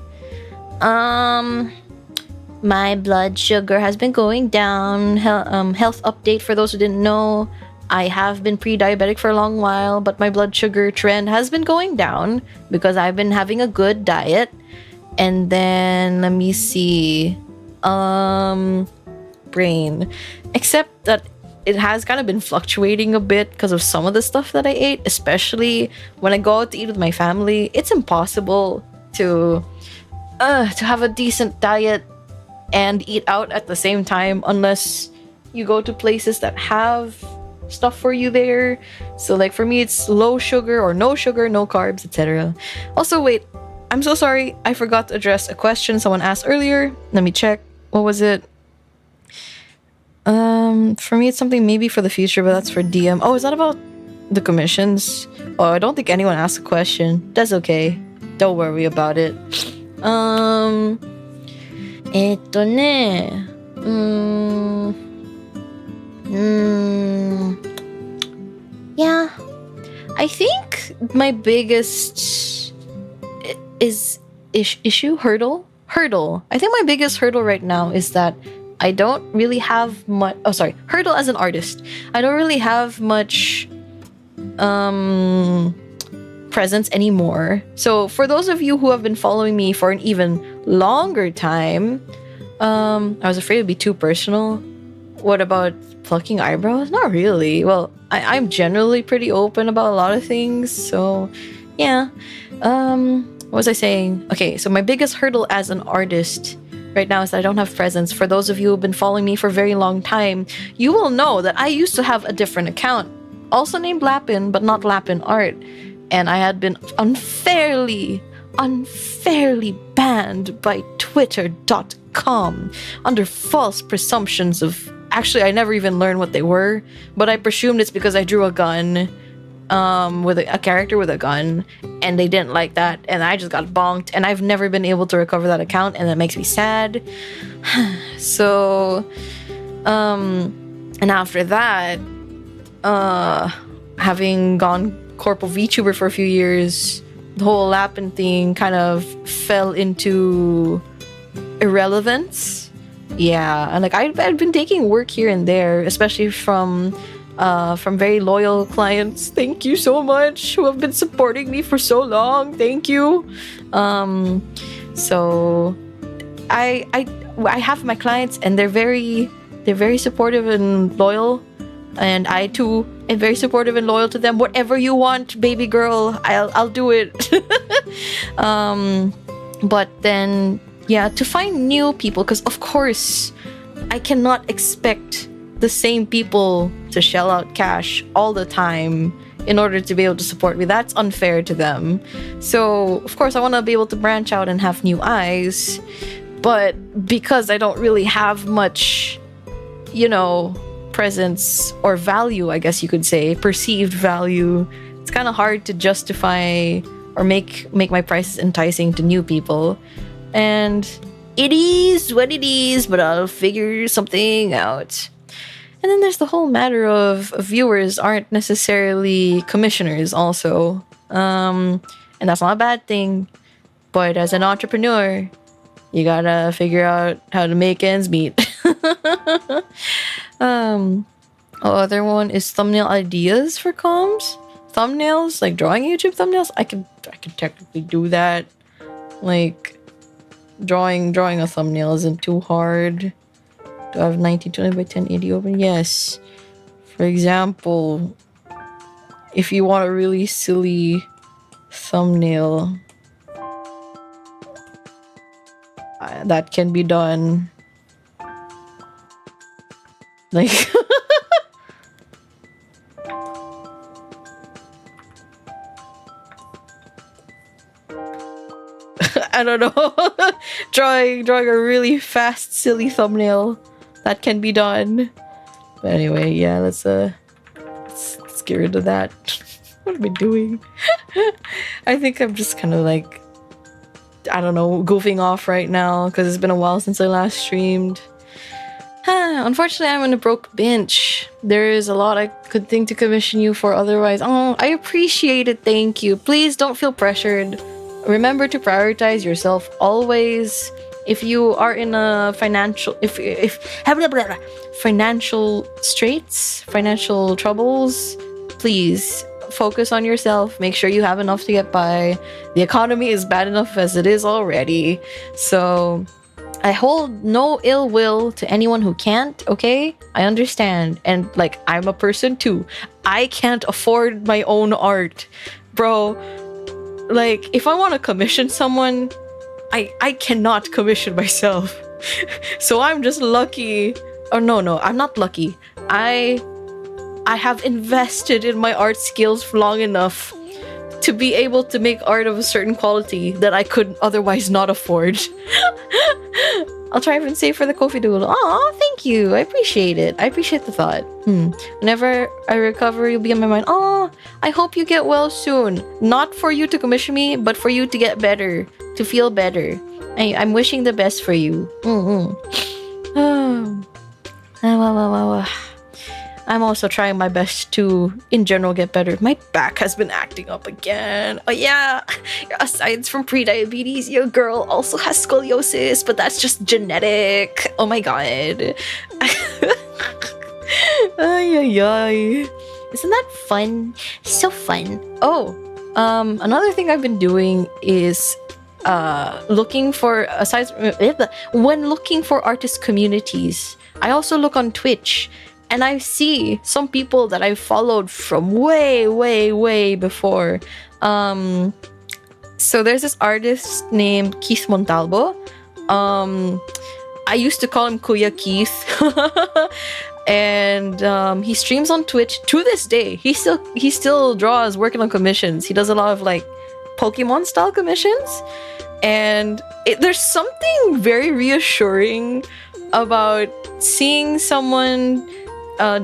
My blood sugar has been going down. Health update for those who didn't know. I have been pre-diabetic for a long while, but my blood sugar trend has been going down because I've been having a good diet. And then let me see. Brain. Except that it has kind of been fluctuating a bit because of some of the stuff that I ate, especially when I go out to eat with my family. It's impossible to have a decent diet and eat out at the same time unless you go to places that have stuff for you there. So for me, it's low sugar or no sugar, no carbs, etc. Also, wait, I'm so sorry, I forgot to address a question someone asked earlier. Let me check. What was it? For me, it's something maybe for the future, but that's for DM. Oh, is that about the commissions? Oh, I don't think anyone asked a question. That's okay. Don't worry about it. Yeah. I think my biggest hurdle. I think my biggest hurdle right now is that I don't really have much. Oh, sorry. Hurdle as an artist. I don't really have much presence anymore. So for those of you who have been following me for an even longer time, I was afraid it'd be too personal. What about plucking eyebrows? Not really. Well, I'm generally pretty open about a lot of things. So yeah. what was I saying? Okay, so my biggest hurdle as an artist right now is that I don't have presence. For those of you who've been following me for a very long time, you will know that I used to have a different account, also named Lapin, but not Lapin Art. And I had been unfairly banned by Twitter.com under false presumptions of... Actually, I never even learned what they were, but I presumed it's because I drew a gun, with a character with a gun, and they didn't like that, and I just got bonked, and I've never been able to recover that account, and that makes me sad. So, and after that, having gone corpo VTuber for a few years, the whole Lapin thing kind of fell into irrelevance. Yeah, and like I've been taking work here and there, especially from very loyal clients. Thank you so much, who have been supporting me for so long. Thank you. So I have my clients, and they're very supportive and loyal, and I too am very supportive and loyal to them. Whatever you want, baby girl, I'll do it. But then, yeah, to find new people, because of course I cannot expect the same people to shell out cash all the time in order to be able to support me. That's unfair to them. So of course I want to be able to branch out and have new eyes, but because I don't really have much, presence or value, I guess you could say, perceived value, it's kind of hard to justify or make my prices enticing to new people. And it is what it is, but I'll figure something out. And then there's the whole matter of viewers aren't necessarily commissioners also. And that's not a bad thing. But as an entrepreneur, you gotta figure out how to make ends meet. Other one is thumbnail ideas for comms. Thumbnails, like drawing YouTube thumbnails. I can technically do that. Like drawing a thumbnail isn't too hard. Do I have 1920 by 1080 open? Yes. For example, if you want a really silly thumbnail, that can be done. Like I don't know. drawing a really fast, silly thumbnail, that can be done. But anyway, yeah, let's get rid of that. What am I doing? I think I'm just kind of like, I don't know, goofing off right now because it's been a while since I last streamed. Unfortunately, I'm on a broke bench. There is a lot I could think to commission you for otherwise. Oh, I appreciate it. Thank you. Please don't feel pressured. Remember to prioritize yourself always. If you are in a financial straits, financial troubles, please focus on yourself. Make sure you have enough to get by. The economy is bad enough as it is already. So I hold no ill will to anyone who can't, okay? I understand. And like, I'm a person too. I can't afford my own art. Bro, like, if I want to commission someone, I cannot commission myself. So I'm just lucky. Oh, no, I'm not lucky. I have invested in my art skills for long enough to be able to make art of a certain quality that I could otherwise not afford. I'll try even save for the Kofi Doodle. Oh, thank you. I appreciate it. I appreciate the thought. Whenever I recover, you'll be on my mind. Oh, I hope you get well soon. Not for you to commission me, but for you to get better, to feel better. I'm wishing the best for you. I'm also trying my best to, in general, get better. My back has been acting up again. Oh yeah, aside from pre-diabetes, your girl also has scoliosis, but that's just genetic. Oh my god. Ay. Isn't that fun? So fun. Oh, another thing I've been doing is looking for, when looking for artist communities, I also look on Twitch. And I see some people that I followed from way before So there's this artist named Keith Montalvo. I used to call him Kuya Keith. And he streams on Twitch to this day. He still draws, working on commissions. He does a lot of like Pokemon style commissions, and there's something very reassuring about seeing someone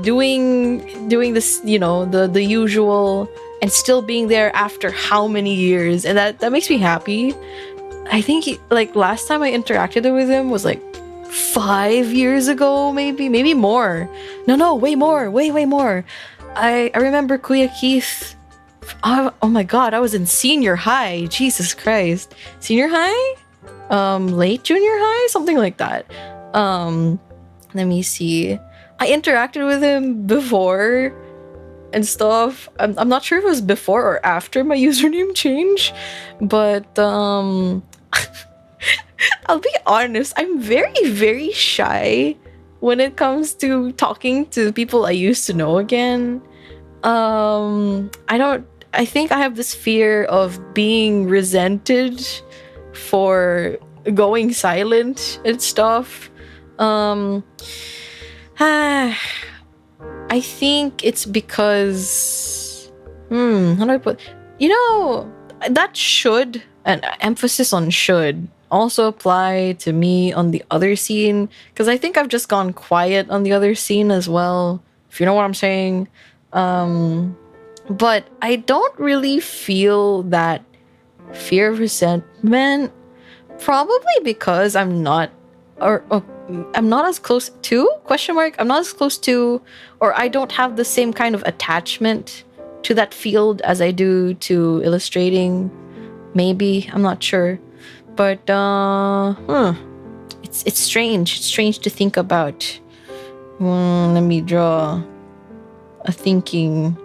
doing this, you know, the usual, and still being there after how many years, and that makes me happy. I think like last time I interacted with him was like 5 years ago, maybe more. No, way more. I remember Kuya Keith. Oh my god, I was in senior high. Jesus Christ. Senior high? Late junior high? Something like that. Let me see. I interacted with him before and stuff. I'm not sure if it was before or after my username change, but I'll be honest, I'm very, very shy when it comes to talking to people I used to know again. I think I have this fear of being resented for going silent and stuff. I think it's because how do I put, you know, that should, an emphasis on should, also apply to me on the other scene, because I think I've just gone quiet on the other scene as well, if you know what I'm saying. But I don't really feel that fear of resentment, probably because I'm not as close to, I'm not as close to, or I don't have the same kind of attachment to that field as I do to illustrating. Maybe, I'm not sure. But it's strange. It's strange to think about. Let me draw a thinking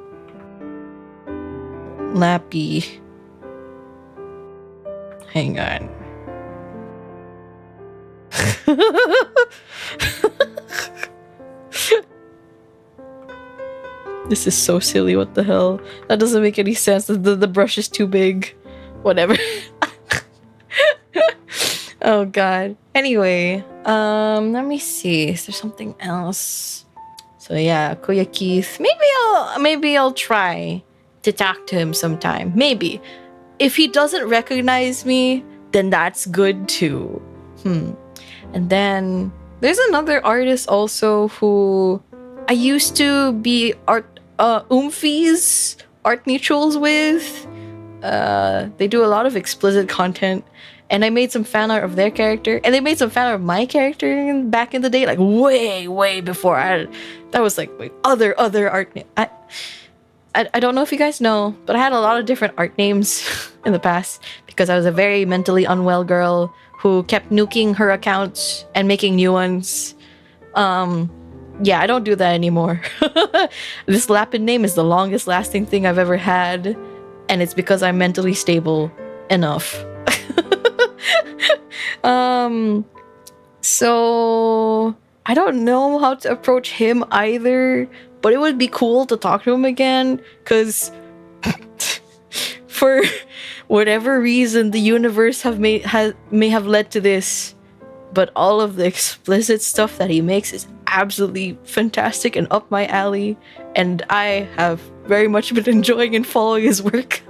lappy. Hang on. This is so silly. What the hell? That doesn't make any sense. The brush is too big. Whatever. Oh god. Anyway, let me see. Is there something else? So yeah, Kuya Keith. Maybe I'll try to talk to him sometime. Maybe. If he doesn't recognize me, then that's good too. And then there's another artist also who I used to be Oomfies art neutrals with. They do a lot of explicit content, and I made some fan art of their character, and they made some fan art of my character back in the day, like way before that was like other art I don't know if you guys know, but I had a lot of different art names in the past because I was a very mentally unwell girl who kept nuking her accounts and making new ones. Yeah, I don't do that anymore. This Lapin name is the longest lasting thing I've ever had, and it's because I'm mentally stable enough. So I don't know how to approach him either, but it would be cool to talk to him again, because for whatever reason the universe may have led to this, but all of the explicit stuff that he makes is absolutely fantastic and up my alley, and I have very much been enjoying and following his work.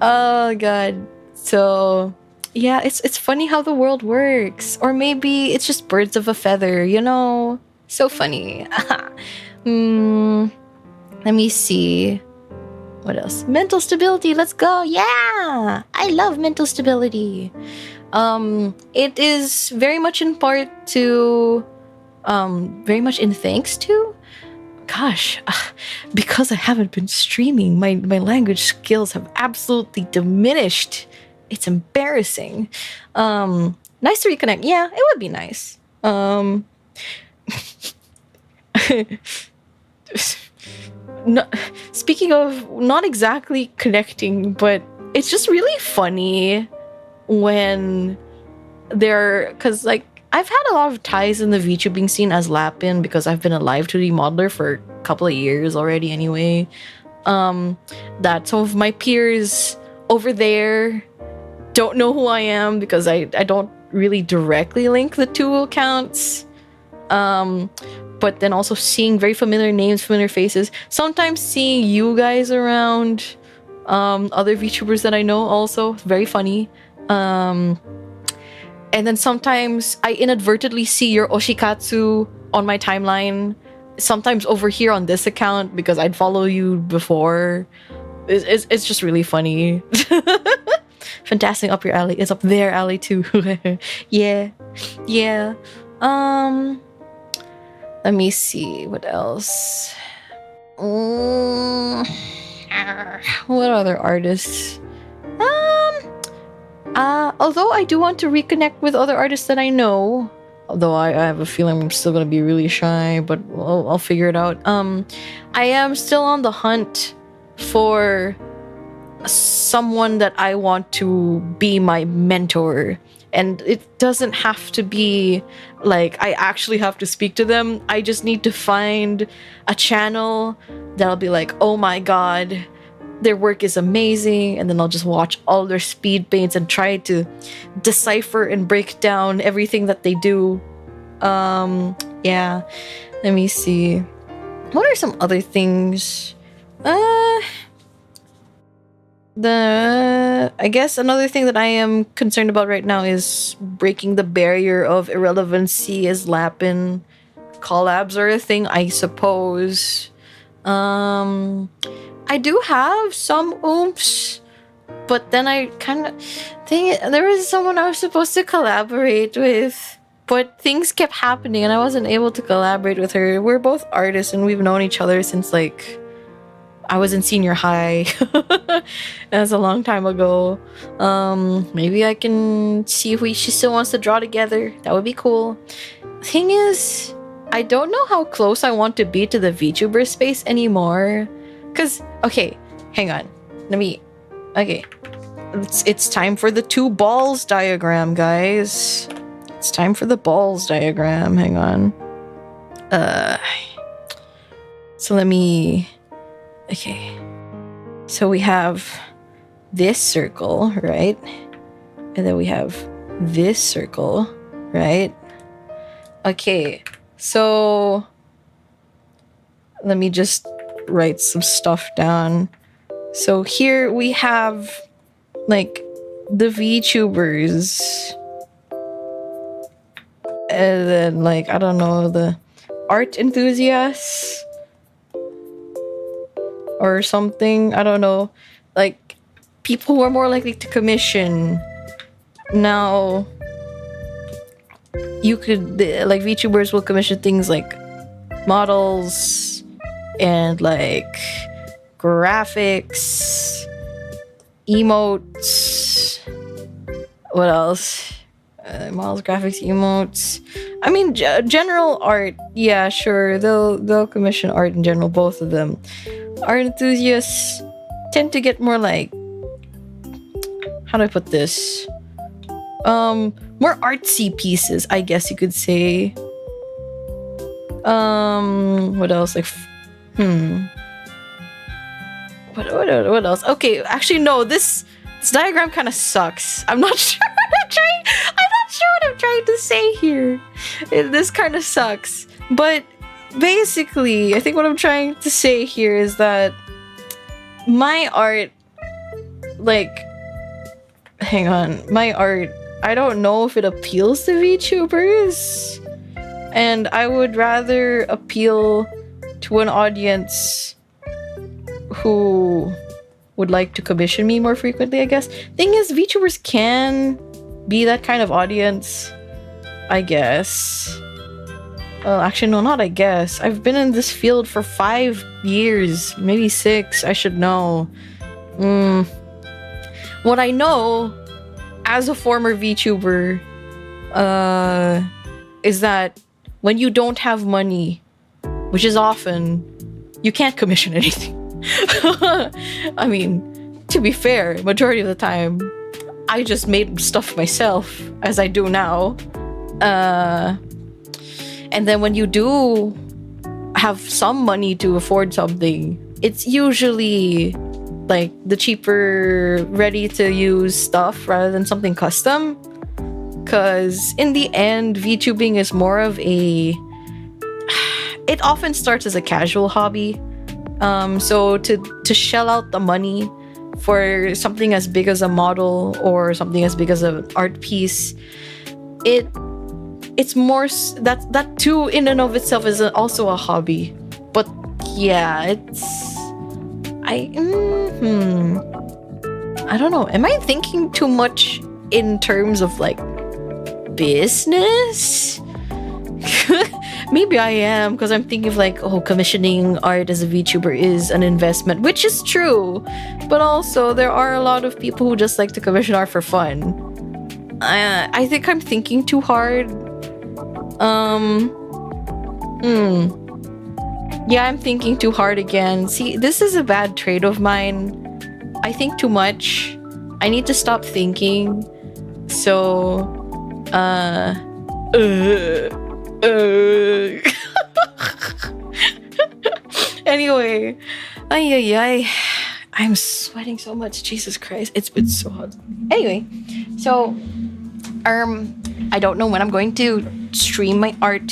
Oh god. So yeah, it's funny how the world works, or maybe it's just birds of a feather, you know. So funny. Let me see. What else? Mental stability. Let's go. Yeah, I love mental stability. It is very much in part to, very much in thanks to, gosh, because I haven't been streaming, my language skills have absolutely diminished. It's embarrassing. Nice to reconnect. Yeah, it would be nice. Speaking of not exactly connecting, but it's just really funny when because like I've had a lot of ties in the VTubing scene as Lapin because I've been a live 2D modeler for a couple of years already anyway. That some of my peers over there don't know who I am because I don't really directly link the two accounts. But then also seeing very familiar names, familiar faces. Sometimes seeing you guys around, other VTubers that I know also, very funny. And then sometimes I inadvertently see your Oshikatsu on my timeline. Sometimes over here on this account because I'd follow you before. It's just really funny. Fantastic up your alley. It's up their alley too. Yeah. Let me see what else. What other artists? Although I do want to reconnect with other artists that I know. Although I have a feeling I'm still gonna be really shy, but I'll figure it out. I am still on the hunt for someone that I want to be my mentor. And it doesn't have to be like I actually have to speak to them. I just need to find a channel that'll be like, oh my god, their work is amazing. And then I'll just watch all their speed paints and try to decipher and break down everything that they do. Yeah. Let me see. What are some other things? I guess another thing that I am concerned about right now is breaking the barrier of irrelevancy as Lapin collabs are a thing, I suppose. I do have some oomph, but then I kind of think there was someone I was supposed to collaborate with, but things kept happening and I wasn't able to collaborate with her. We're both artists and we've known each other since like I was in senior high. That's a long time ago. Maybe I can see if she still wants to draw together. That would be cool. Thing is, I don't know how close I want to be to the VTuber space anymore. Cause, okay, hang on. Okay. It's time for the two balls diagram, guys. It's time for the balls diagram. Hang on. So let me... Okay, so we have this circle, right? And then we have this circle, right? Okay, so let me just write some stuff down. So here we have like the VTubers, and then like, I don't know, the art enthusiasts or something. I don't know, like people who are more likely to commission. Now you could like VTubers will commission things like models and like graphics, emotes. What else? Models, graphics, emotes. I mean, general art. Yeah, sure. They'll commission art in general, both of them. Art enthusiasts tend to get more like, how do I put this? More artsy pieces, I guess you could say. What else? Like, What else? Okay, actually no. This diagram kind of sucks. I'm not sure what I'm trying to say here. This kind of sucks. But basically, I think what I'm trying to say here is that my art, like, hang on, my art, I don't know if it appeals to VTubers, and I would rather appeal to an audience who would like to commission me more frequently, I guess. Thing is, VTubers can be that kind of audience, I guess. Well, actually, no, not I guess. I've been in this field for 5 years, maybe 6, I should know. What I know, as a former VTuber, is that when you don't have money, which is often, you can't commission anything. I mean, to be fair, majority of the time, I just made stuff myself, as I do now. And then when you do have some money to afford something, it's usually like the cheaper, ready to use stuff rather than something custom. Because in the end, VTubing is more of a. It often starts as a casual hobby. So to shell out the money for something as big as a model or something as big as an art piece, it's more that too in and of itself is also a hobby. But yeah, it's I don't know. Am I thinking too much in terms of like business? Maybe I am, because I'm thinking of like, oh, commissioning art as a VTuber is an investment, which is true. But also, there are a lot of people who just like to commission art for fun. I think I'm thinking too hard. Yeah, I'm thinking too hard again. See, this is a bad trait of mine. I think too much. I need to stop thinking. So, anyway, I'm sweating so much. Jesus Christ, it's been so hot. Anyway, so I don't know when I'm going to stream my art.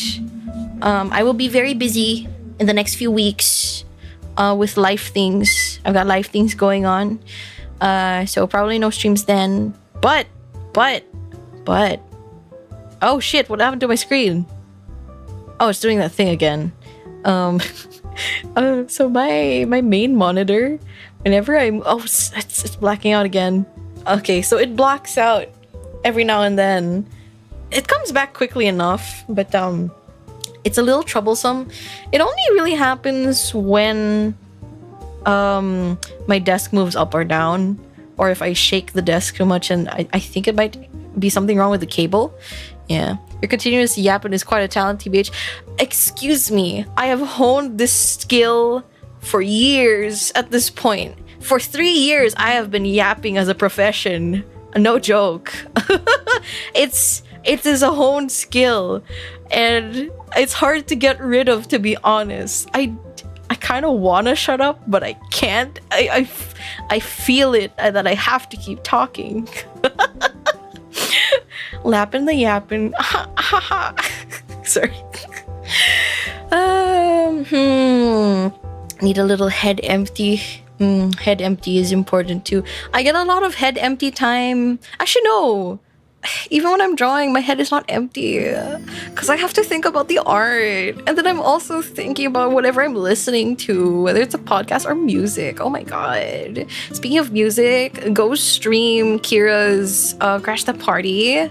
I will be very busy in the next few weeks with life things. I've got life things going on, so probably no streams then. But oh shit, what happened to my screen? Oh, it's doing that thing again. So my main monitor, whenever it's blacking out again. Okay, so it blacks out every now and then. It comes back quickly enough, but it's a little troublesome. It only really happens when my desk moves up or down, or if I shake the desk too much, and I think it might be something wrong with the cable. Yeah. Your continuous yapping is quite a talent, TBH. Excuse me. I have honed this skill for years at this point. For 3 years, I have been yapping as a profession. No joke. It is a honed skill. And it's hard to get rid of, to be honest. I kind of want to shut up, but I can't. I feel it that I have to keep talking. Lappin' the yappin'. Sorry. Need a little head empty. Head empty is important too. I get a lot of head empty time. Actually, no. Even when I'm drawing, my head is not empty. Because I have to think about the art. And then I'm also thinking about whatever I'm listening to, whether it's a podcast or music. Oh my god. Speaking of music, go stream Kira's Crash the Party.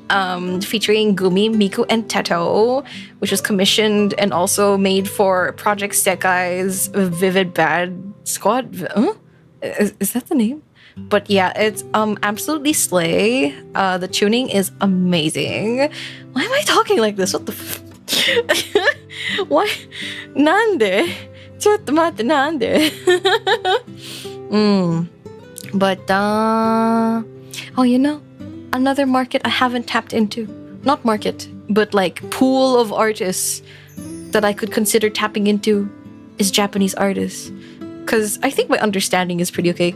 Featuring Gumi, Miku, and Teto, which was commissioned and also made for Project Sekai's Vivid Bad Squad. Is that the name? But yeah, it's absolutely slay. The tuning is amazing. Why am I talking like this? What the Why? Nande? Chotto matte, nande? But oh, you know, another market I haven't tapped into. Not market, but like pool of artists that I could consider tapping into is Japanese artists. Because I think my understanding is pretty okay.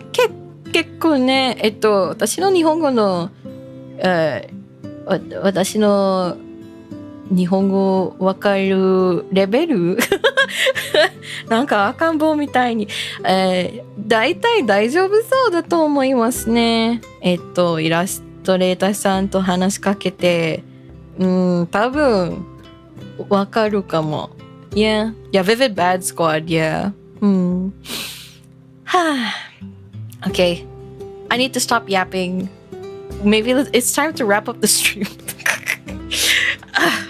結構ね、私の日本語の、私の日本語わかるレベルなんか赤ん坊みたいに、だいたい大丈夫そうだと思いますね。イラストレーターさんと話しかけて、多分わかるかも。Yeah, Vivid Bad Squad, yeah. Okay, I need to stop yapping. Maybe it's time to wrap up the stream.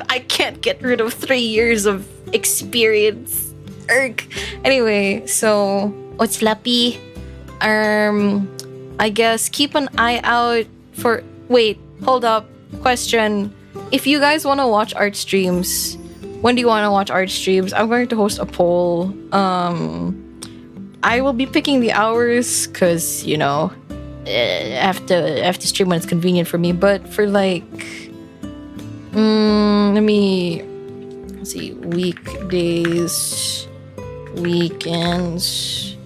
I can't get rid of 3 years of experience. Erg. Anyway, so what's lappy? I guess keep an eye out for. Wait, hold up. Question: if you guys want to watch art streams, when do you want to watch art streams? I'm going to host a poll. I will be picking the hours because, you know, I have to stream when it's convenient for me. But for like, let's see, weekdays, weekends,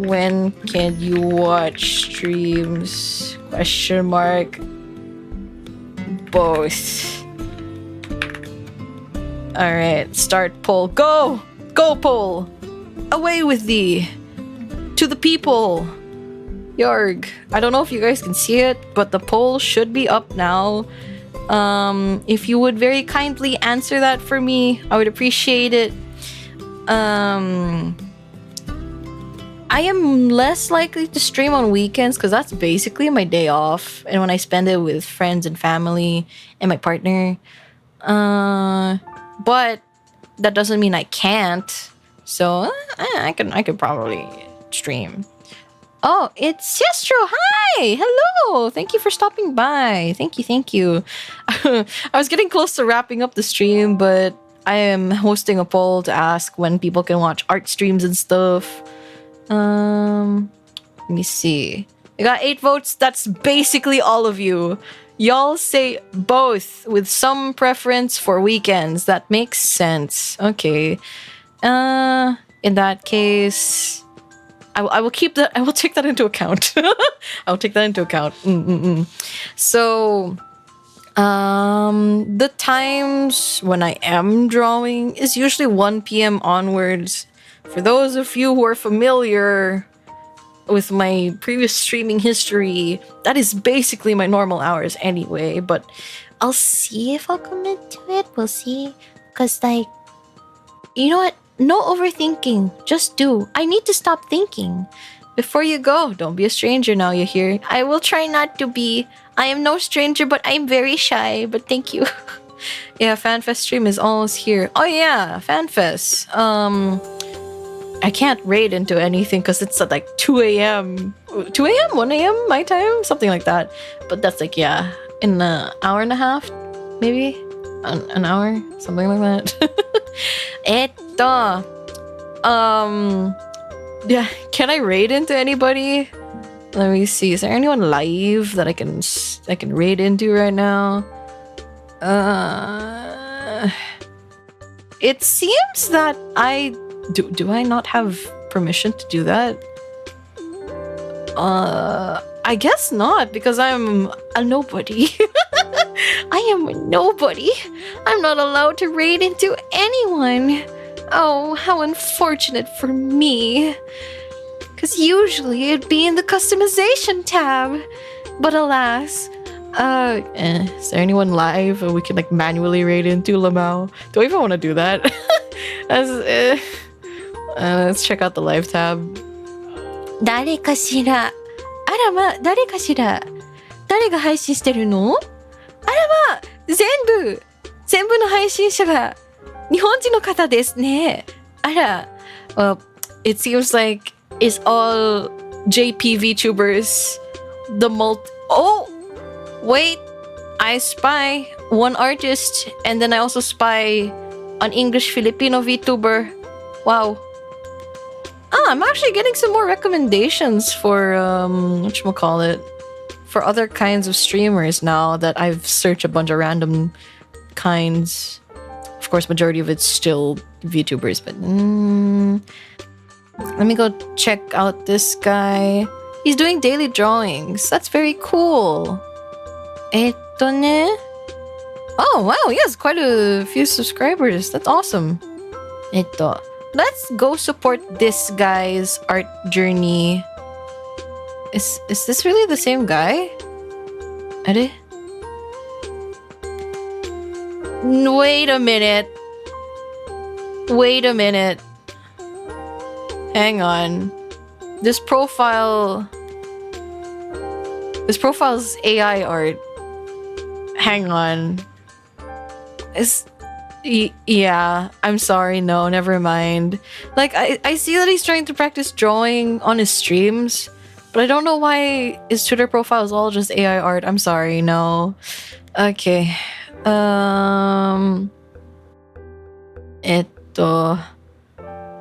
When can you watch streams? Question mark. Both. Alright, start poll. Go! Go poll! Away with thee! To the people! Yarg. I don't know if you guys can see it, but the poll should be up now. If you would very kindly answer that for me, I would appreciate it. I am less likely to stream on weekends because that's basically my day off, and when I spend it with friends and family and my partner. But that doesn't mean I can't. So I could probably stream. Oh, it's Yestro. Hi, hello. Thank you for stopping by. Thank you. I was getting close to wrapping up the stream, but I am hosting a poll to ask when people can watch art streams and stuff. Let me see. I got 8 votes. That's basically all of you. Y'all say both with some preference for weekends. That makes sense. Okay. In that case, I will keep that. I will take that into account. I'll take that into account. So, the times when I am drawing is usually 1 p.m. onwards. For those of you who are familiar with my previous streaming history, that is basically my normal hours anyway, but I'll see if I'll commit to it. We'll see. Because, like, you know what? No overthinking. Just do. I need to stop thinking. Before you go, don't be a stranger now, you hear? I will try not to be. I am no stranger, but I'm very shy. But thank you. Yeah, FanFest stream is almost here. Oh yeah, FanFest. I can't raid into anything because it's at like 2 a.m. 2 a.m? 1 a.m. my time? Something like that. But that's like, yeah, in an hour and a half, maybe? An hour? Something like that. Eto. Yeah, can I raid into anybody? Let me see. Is there anyone live that I can raid into right now? It seems that do I not have permission to do that? I guess not, because I'm a nobody. I am a nobody. I'm not allowed to raid into anyone. Oh, how unfortunate for me. Because usually it'd be in the customization tab. But alas, is there anyone live we can like manually raid into, Lamau? Do I even want to do that? Let's check out the live tab. 誰かしら? あらま、誰かしら? 誰が配信してるの? あらま、全部の配信者が日本人の方ですね。あら、well, it seems like it's all JP VTubers. Oh, wait, I spy one artist, and then I also spy an English Filipino VTuber. Wow. I'm actually getting some more recommendations for whatchamacallit, for other kinds of streamers now that I've searched a bunch of random kinds. Of course, majority of it's still VTubers, but let me go check out this guy. He's doing daily drawings. That's very cool. Eto ne? Oh wow, he has quite a few subscribers. That's awesome. Eto. Let's go support this guy's art journey. Is this really the same guy? Are? Wait a minute. Hang on. This profile's AI art. Hang on. Yeah, I'm sorry, no, never mind. Like, I see that he's trying to practice drawing on his streams, but I don't know why his Twitter profile is all just AI art. I'm sorry, no. Okay.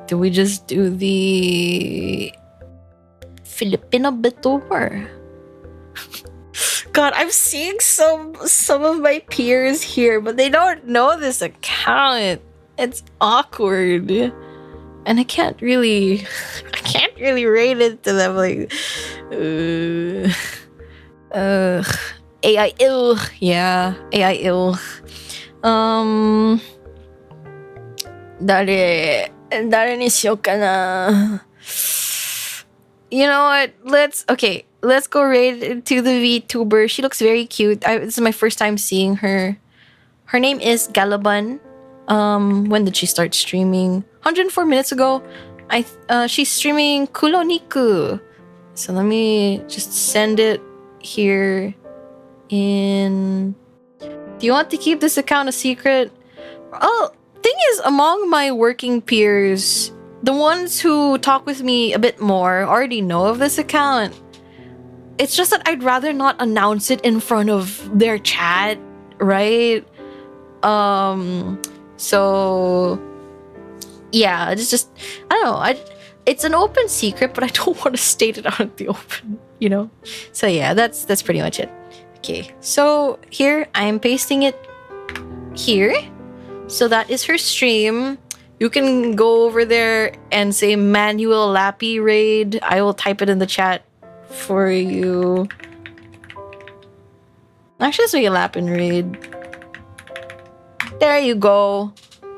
Do we just do the Filipino bitour? God, I'm seeing some of my peers here, but they don't know this account. It's awkward. and I can't really rate it to them like AI ill. Yeah, AI ill. Dare ni shiyou kana. You know what? Let's go right to the VTuber. She looks very cute. This is my first time seeing her. Her name is Galaban. When did she start streaming? 104 minutes ago. She's streaming Kuloniku. So let me just send it here in. Do you want to keep this account a secret? Oh, thing is, among my working peers, the ones who talk with me a bit more already know of this account. It's just that I'd rather not announce it in front of their chat, right? So yeah, it's just, I don't know. It's an open secret, but I don't want to state it out in the open, you know? So yeah, that's pretty much it. Okay, so here I am pasting it here. So that is her stream. You can go over there and say manual lappy raid. I will type it in the chat for you. Actually, let's make a lappin raid. There you go.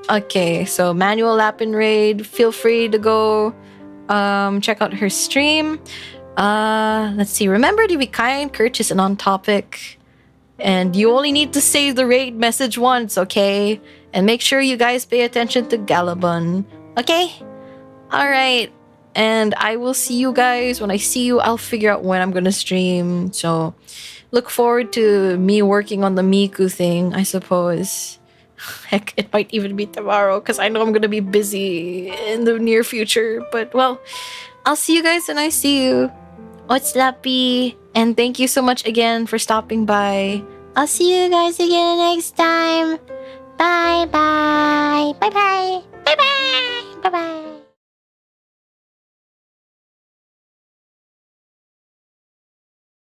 Okay, so manual lappin raid. Feel free to go check out her stream. Let's see. Remember to be kind, courteous, and on topic. And you only need to say the raid message once, okay? And make sure you guys pay attention to Galabun, okay? Alright. And I will see you guys. When I see you, I'll figure out when I'm gonna stream. So look forward to me working on the Miku thing, I suppose. Heck, it might even be tomorrow because I know I'm gonna be busy in the near future. But well, I'll see you guys when I see you. Otslapi, and thank you so much again for stopping by. I'll see you guys again next time. Bye bye. Bye bye. Bye bye. Bye bye.